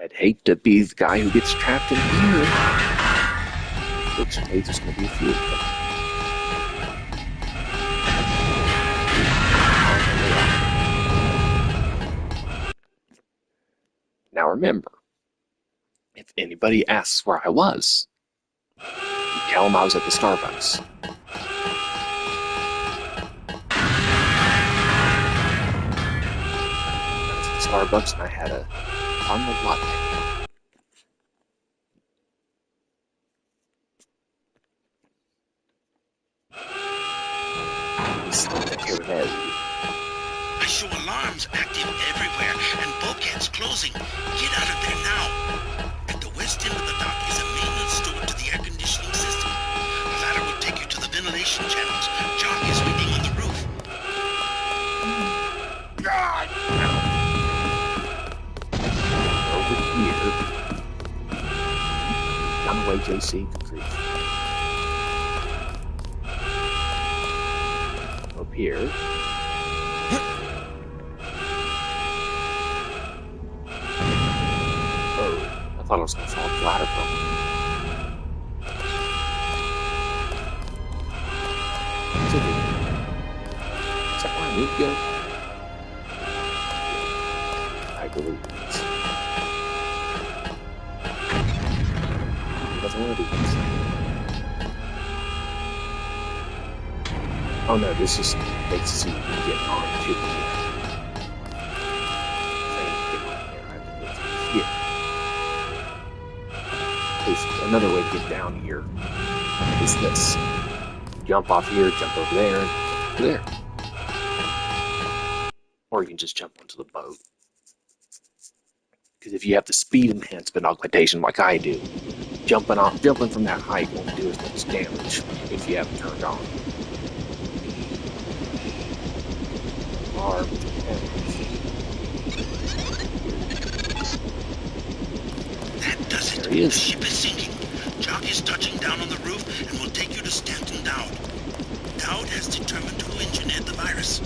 I'd hate to be the guy who gets trapped in here. Fortunately, there's going to be a few of them. Now remember, if anybody asks where I was, you tell them I was at the Starbucks. Starbucks and I had a caramel latte. I show alarms active everywhere and bulkheads closing. Get out of there now. At the west end of the dock is a maintenance door to the air conditioning system. A ladder will take you to the ventilation channels. Jock is waiting on the roof. God! Here. Down the way, JC. Up here. Oh, I thought I was going to fall off the ladder from it. Is that where I need to go? I believe it is. facility. Oh no, this is basically you can get on to the here. There's another way to get down here. Is this. Jump off here, jump over there, and there. Or you can just jump onto the boat. Because if you have the speed enhancement augmentation like I do, jumping from that height won't do as much damage if you have it turned on. That does it. There he is. The ship is sinking. Jock is touching down on the roof and will take you to Stanton Dowd. Dowd has determined who engineered the virus.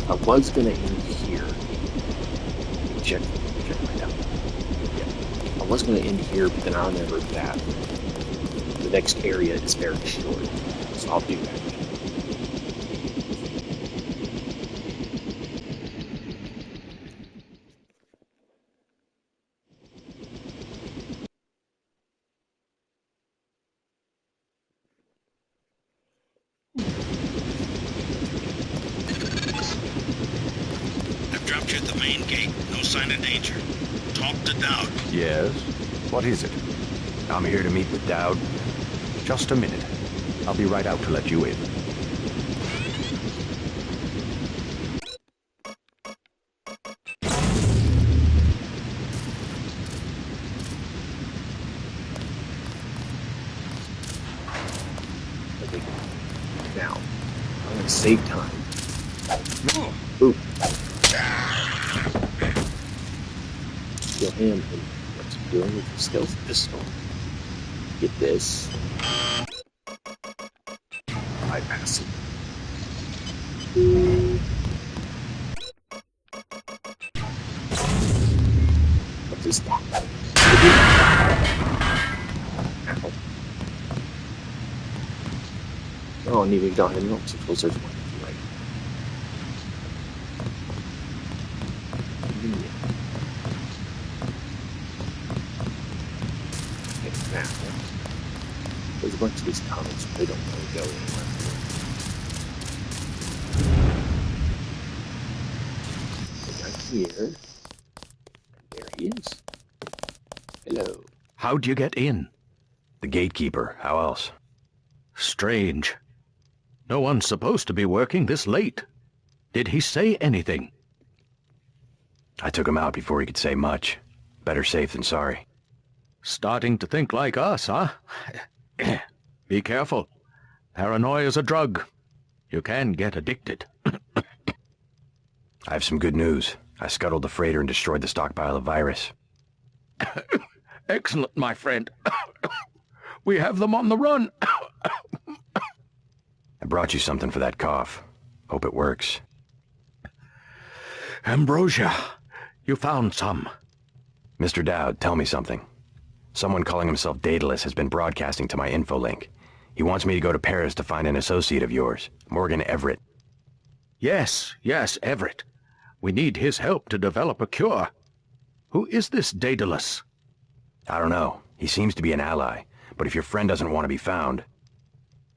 I was gonna end here. Check right out. Yeah. I was gonna end here, but then I remembered that the next area is very short. So I'll do that. Dropped you at the main gate. No sign of danger. Talk to Dowd. Yes? What is it? I'm here to meet with Dowd. Just a minute. I'll be right out to let you in. Okay. Now, I'm gonna save time. Ooh. Kill him and what's he doing with the stealth pistol? Get this. Bypass it. What is that? Ow. Oh, and even got him up, so there's one right. Now, there's a bunch of these tunnels, they don't really go anywhere. Right here. There he is. Hello. How'd you get in? The gatekeeper. How else? Strange. No one's supposed to be working this late. Did he say anything? I took him out before he could say much. Better safe than sorry. Starting to think like us, huh? Be careful. Paranoia's a drug. You can get addicted. I have some good news. I scuttled the freighter and destroyed the stockpile of virus. Excellent, my friend. We have them on the run. I brought you something for that cough. Hope it works. Ambrosia, you found some. Mr. Dowd, tell me something. Someone calling himself Daedalus has been broadcasting to my infolink. He wants me to go to Paris to find an associate of yours, Morgan Everett. Yes, Everett. We need his help to develop a cure. Who is this Daedalus? I don't know. He seems to be an ally, but if your friend doesn't want to be found...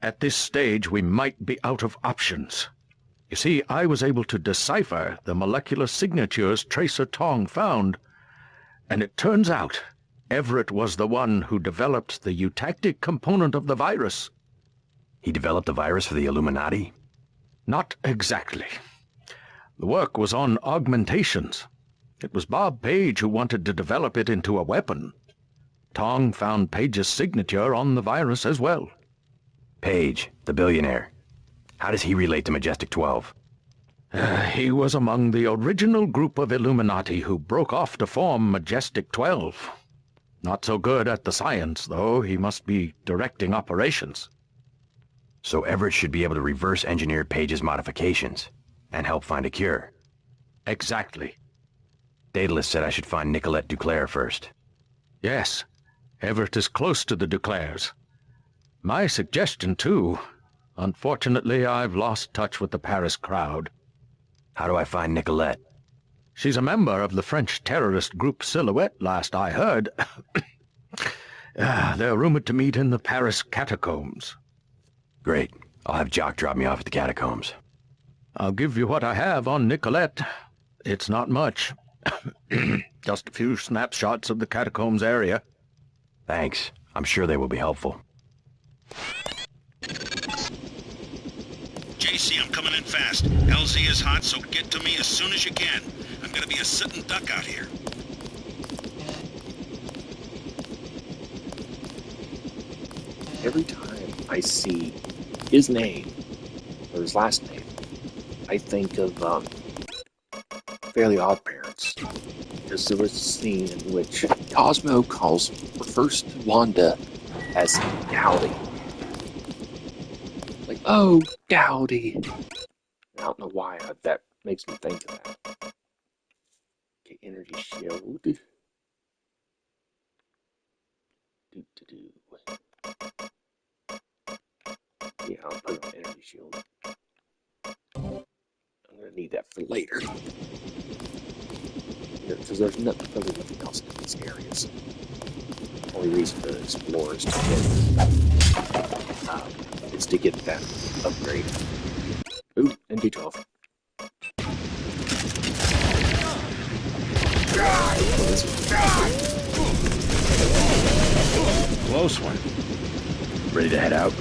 At this stage, we might be out of options. You see, I was able to decipher the molecular signatures Tracer Tong found, and it turns out Everett was the one who developed the eutactic component of the virus. He developed the virus for the Illuminati? Not exactly. The work was on augmentations. It was Bob Page who wanted to develop it into a weapon. Tong found Page's signature on the virus as well. Page, the billionaire. How does he relate to Majestic 12? He was among the original group of Illuminati who broke off to form Majestic 12. Not so good at the science, though. He must be directing operations. So Everett should be able to reverse engineer Page's modifications and help find a cure. Exactly. Daedalus said I should find Nicolette Duclair first. Yes. Everett is close to the Duclairs. My suggestion, too. Unfortunately, I've lost touch with the Paris crowd. How do I find Nicolette? She's a member of the French terrorist group Silhouette, last I heard. They're rumored to meet in the Paris catacombs. Great. I'll have Jock drop me off at the catacombs. I'll give you what I have on Nicolette. It's not much. Just a few snapshots of the catacombs area. Thanks. I'm sure they will be helpful. JC, I'm coming in fast. LZ is hot, so get to me as soon as you can. I'm gonna be a sitting duck out here. Every time I see his name, or his last name, I think of Fairly Odd Parents. Because there was a scene in which Cosmo refers to Wanda as Dowdy. Like, oh, Dowdy. I don't know why that makes me think of that. Okay, energy shield. Yeah, I'll put on energy shield. I'm gonna need that for later. Because there's really nothing else in these areas. Only reason to explore is to get that upgrade. Ooh, and B12. Close one. Ready to head out?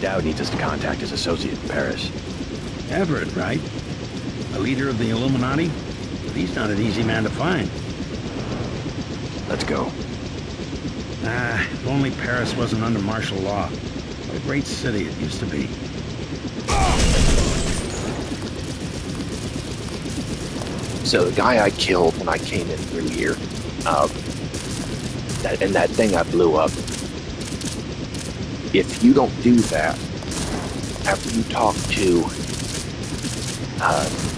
Dowd needs us to contact his associate in Paris. Everett, right? A leader of the Illuminati? But he's not an easy man to find. Let's go. If only Paris wasn't under martial law. What a great city it used to be. So the guy I killed when I came in through here, that thing I blew up, if you don't do that, after you talk to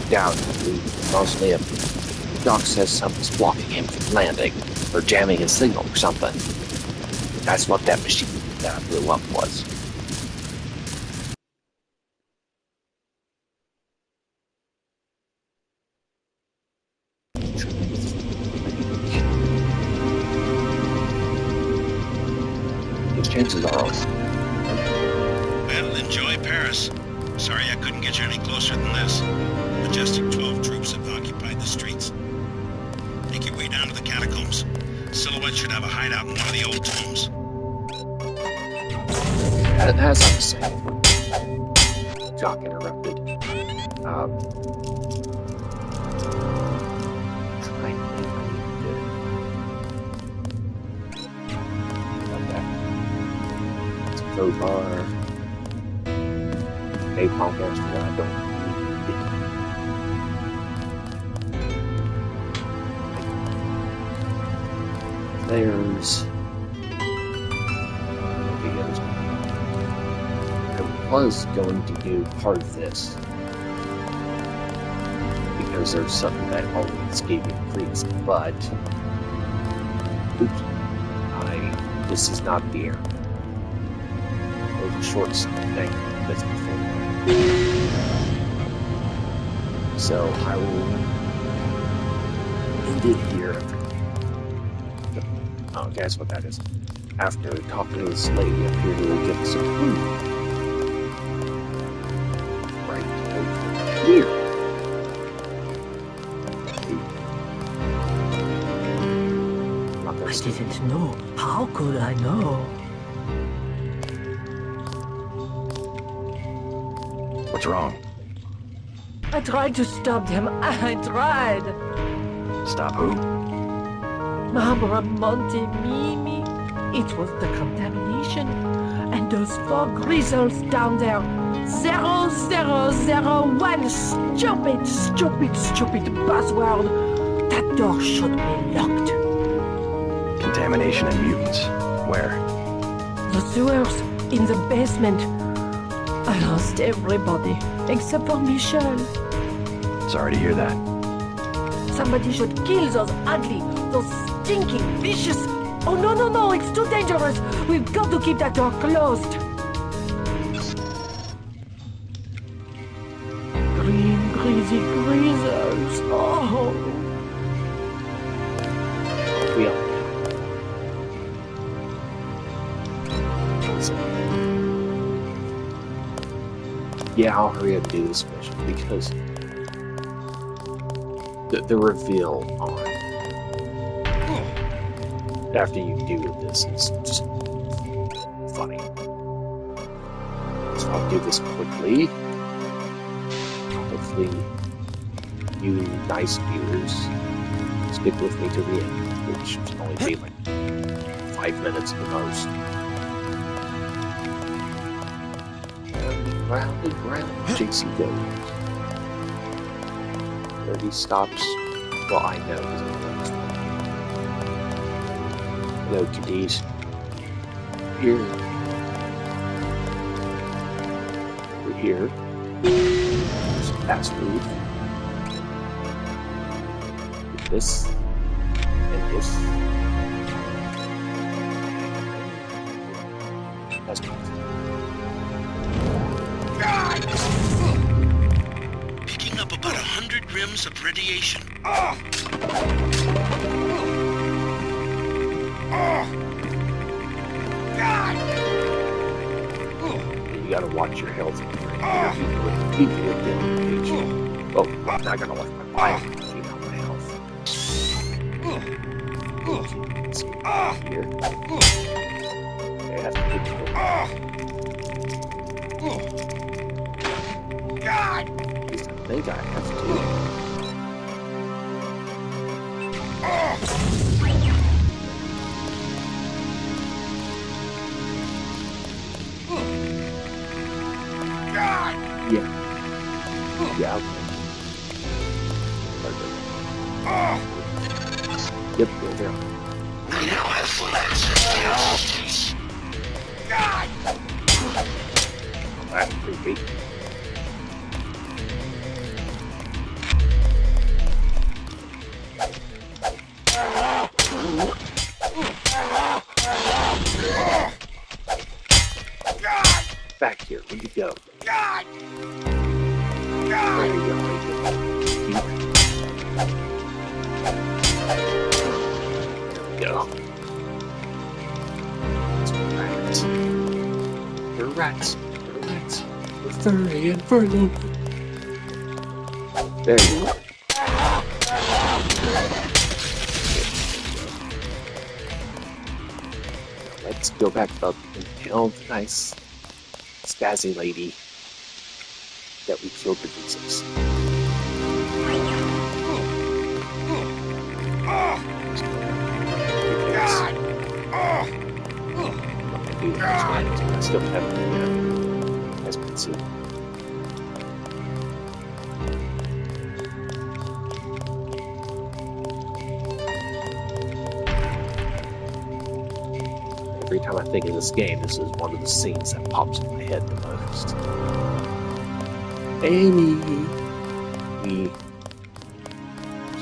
Dowd, mostly if Doc says something's blocking him from landing, or jamming his signal or something, that's what that machine that I blew up was. Chances are well, enjoy Paris. Sorry I couldn't get you any closer than this. Majestic 12 troops have occupied the streets. Make your way down to the catacombs. Silhouette should have a hideout in one of the old tombs. As I was saying, Jock interrupted. Trying to think I need to... Like that. Crowbar. Napalm canister that I don't need. There's... I was going to do part of this because there's something that always gave me creeps, but oops, this is not the air. There's a short thing that's before. So I will end it here. Oh, that's what that is. After talking to this lady up here who will give us some food. Here. I didn't know. How could I know? What's wrong? I tried to stop them. I tried. Stop who? Barbara, Monte, Mimi. It was the contamination. And those 4 grizzles down there. 0001. Stupid buzzword. That door should be locked. Contamination and mutants. Where? The sewers in the basement. I lost everybody except for Michelle. Sorry to hear that. Somebody should kill those ugly, those stinky, vicious... Oh, no, it's too dangerous. We've got to keep that door closed. Green, greasy grizzles. Oh. Yeah, I'll hurry up and do this mission because the reveal on after you do this is just funny. So I'll do this quickly. Hopefully, you nice viewers stick with me to the end, which should only be like 5 minutes at the most. Round and round, JC goes. Where he stops, well, I know because I'm the next one. Hello, kiddies. Here. We're here. Some fast food. With this. And this. That's good. Picking up about 100 rims of radiation. You gotta watch your health. Oh, I'm not gonna let my life keep on my health. Here. Okay, that's pretty cool. At least I think I have to. Yeah. Yeah, okay. Yep, there. I now have full access to your systems. That's creepy. Back here, where'd you go? There you go. There we go. Rats. They're rats. They're rats. We're furry and furloughed. There you go. Let's go back up and kill the nice spazzy lady that we killed the Jesus. I still haven't, as you can see. Every time I think of this game, this is one of the scenes that pops in my head the most. Amy, we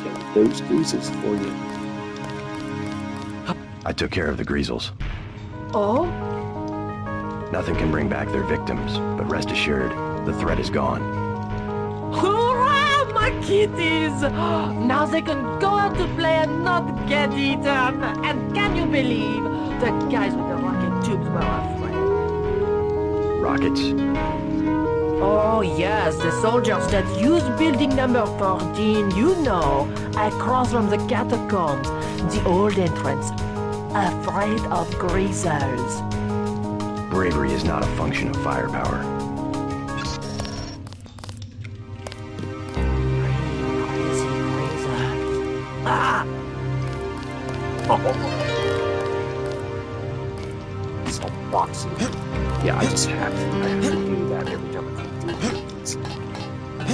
killed those greasers for you. I took care of the Greasels. Oh? Nothing can bring back their victims, but rest assured, the threat is gone. Hurrah, my kitties! Now they can go out to play and not get eaten. And can you believe the guys with the rocket tubes were afraid? Rockets? Oh yes, the soldiers that used building number 14, you know, across from the catacombs, the old entrance, afraid of greasers. Bravery is not a function of firepower. Crazy greasers. Ah! So boxy. Yeah, I have to do that every time I come through these.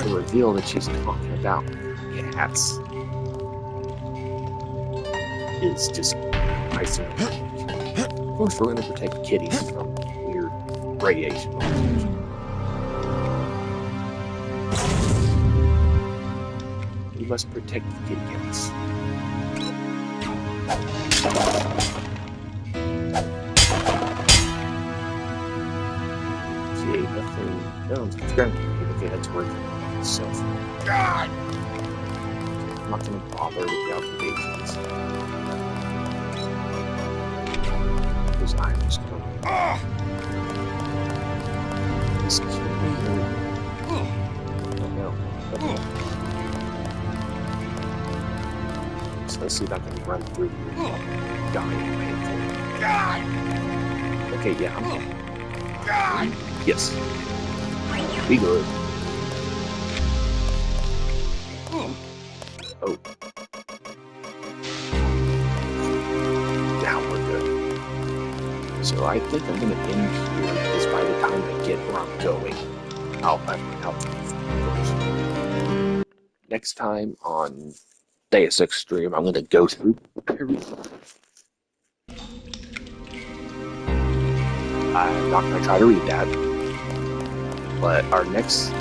The reveal that she's talking about cats is just icing on the cake. Of course, we're going to protect kitties from weird radiation. We must protect the kitty cats. See, nothing. No, it's going to be okay, that's working itself. God! I'm not going to bother with the obligations. Because I'm just going to... Just kill me. Let's see if I can run through dying painful. Okay, yeah, I'm here. Yes. Be good. Oh. Now we're good. So I think I'm gonna end here, because by the time I get where I'm going, I'll have my health first. Next time on Deus Ex stream, I'm gonna go through I'm not gonna try to read that. But our next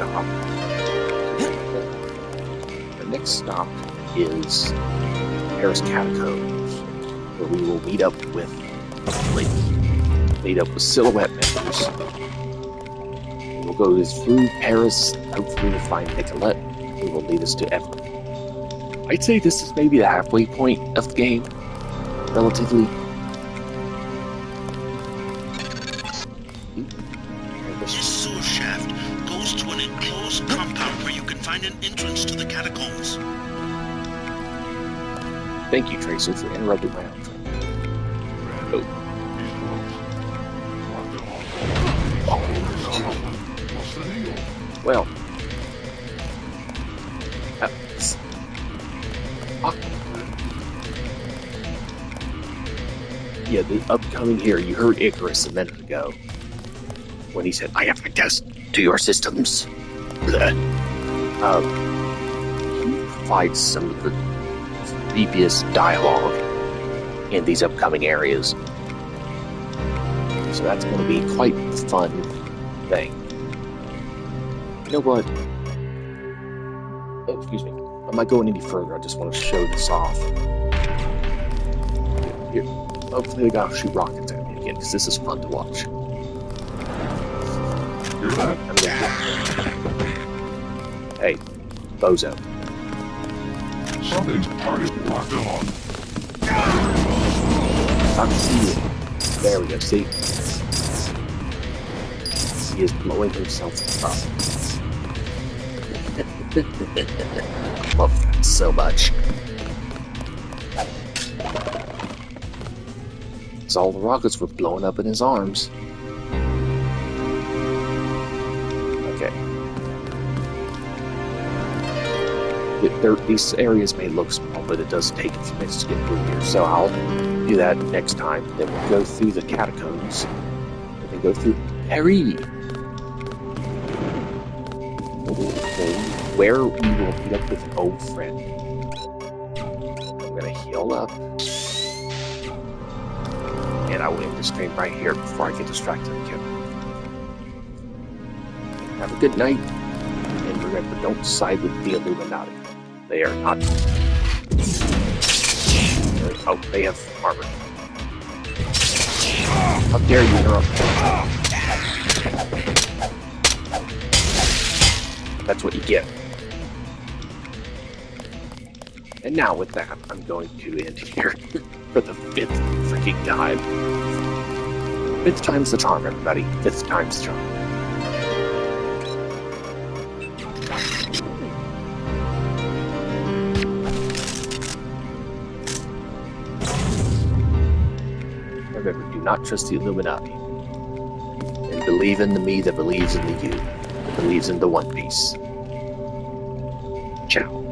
stop is Paris Catacombs, where we will meet up with Silhouette members. We'll go through Paris, hopefully we'll find Nicolette, who will lead us to Everett. I'd say this is maybe the halfway point of the game, relatively. This sewer shaft goes to an enclosed compound where you can find an entrance to the catacombs. Thank you, Tracer, for interrupting my outro. Oh. Well. Yeah, the upcoming here, you heard Icarus a minute ago. When he said, I have access to your systems. He provides some of the previous dialogue in these upcoming areas. So that's going to be quite a fun thing. You know what? Oh, excuse me. I'm not going any further. I just want to show this off. Here. Hopefully they gotta shoot rockets at me again, because this is fun to watch. Hey, bozo. Something's already locked on. I can see it. There we go, see? He is blowing himself up. Love that so much. Because all the rockets were blowing up in his arms. Okay. These areas may look small, but it does take a few minutes to get through here. So I'll do that next time. Then we'll go through the catacombs. And then go through Paris. Where we will meet up with an old friend. I'm gonna heal up. And I will end the stream right here before I get distracted again. Have a good night. And remember, don't side with the Illuminati. They are not. Oh, they have armor. How dare you interrupt? That's what you get. And now with that, I'm going to end here for the 5th freaking time. 5th time's the charm, everybody. 5th time's the charm. Remember, do not trust the Illuminati. And believe in the me that believes in the you, that believes in the One Piece. Ciao.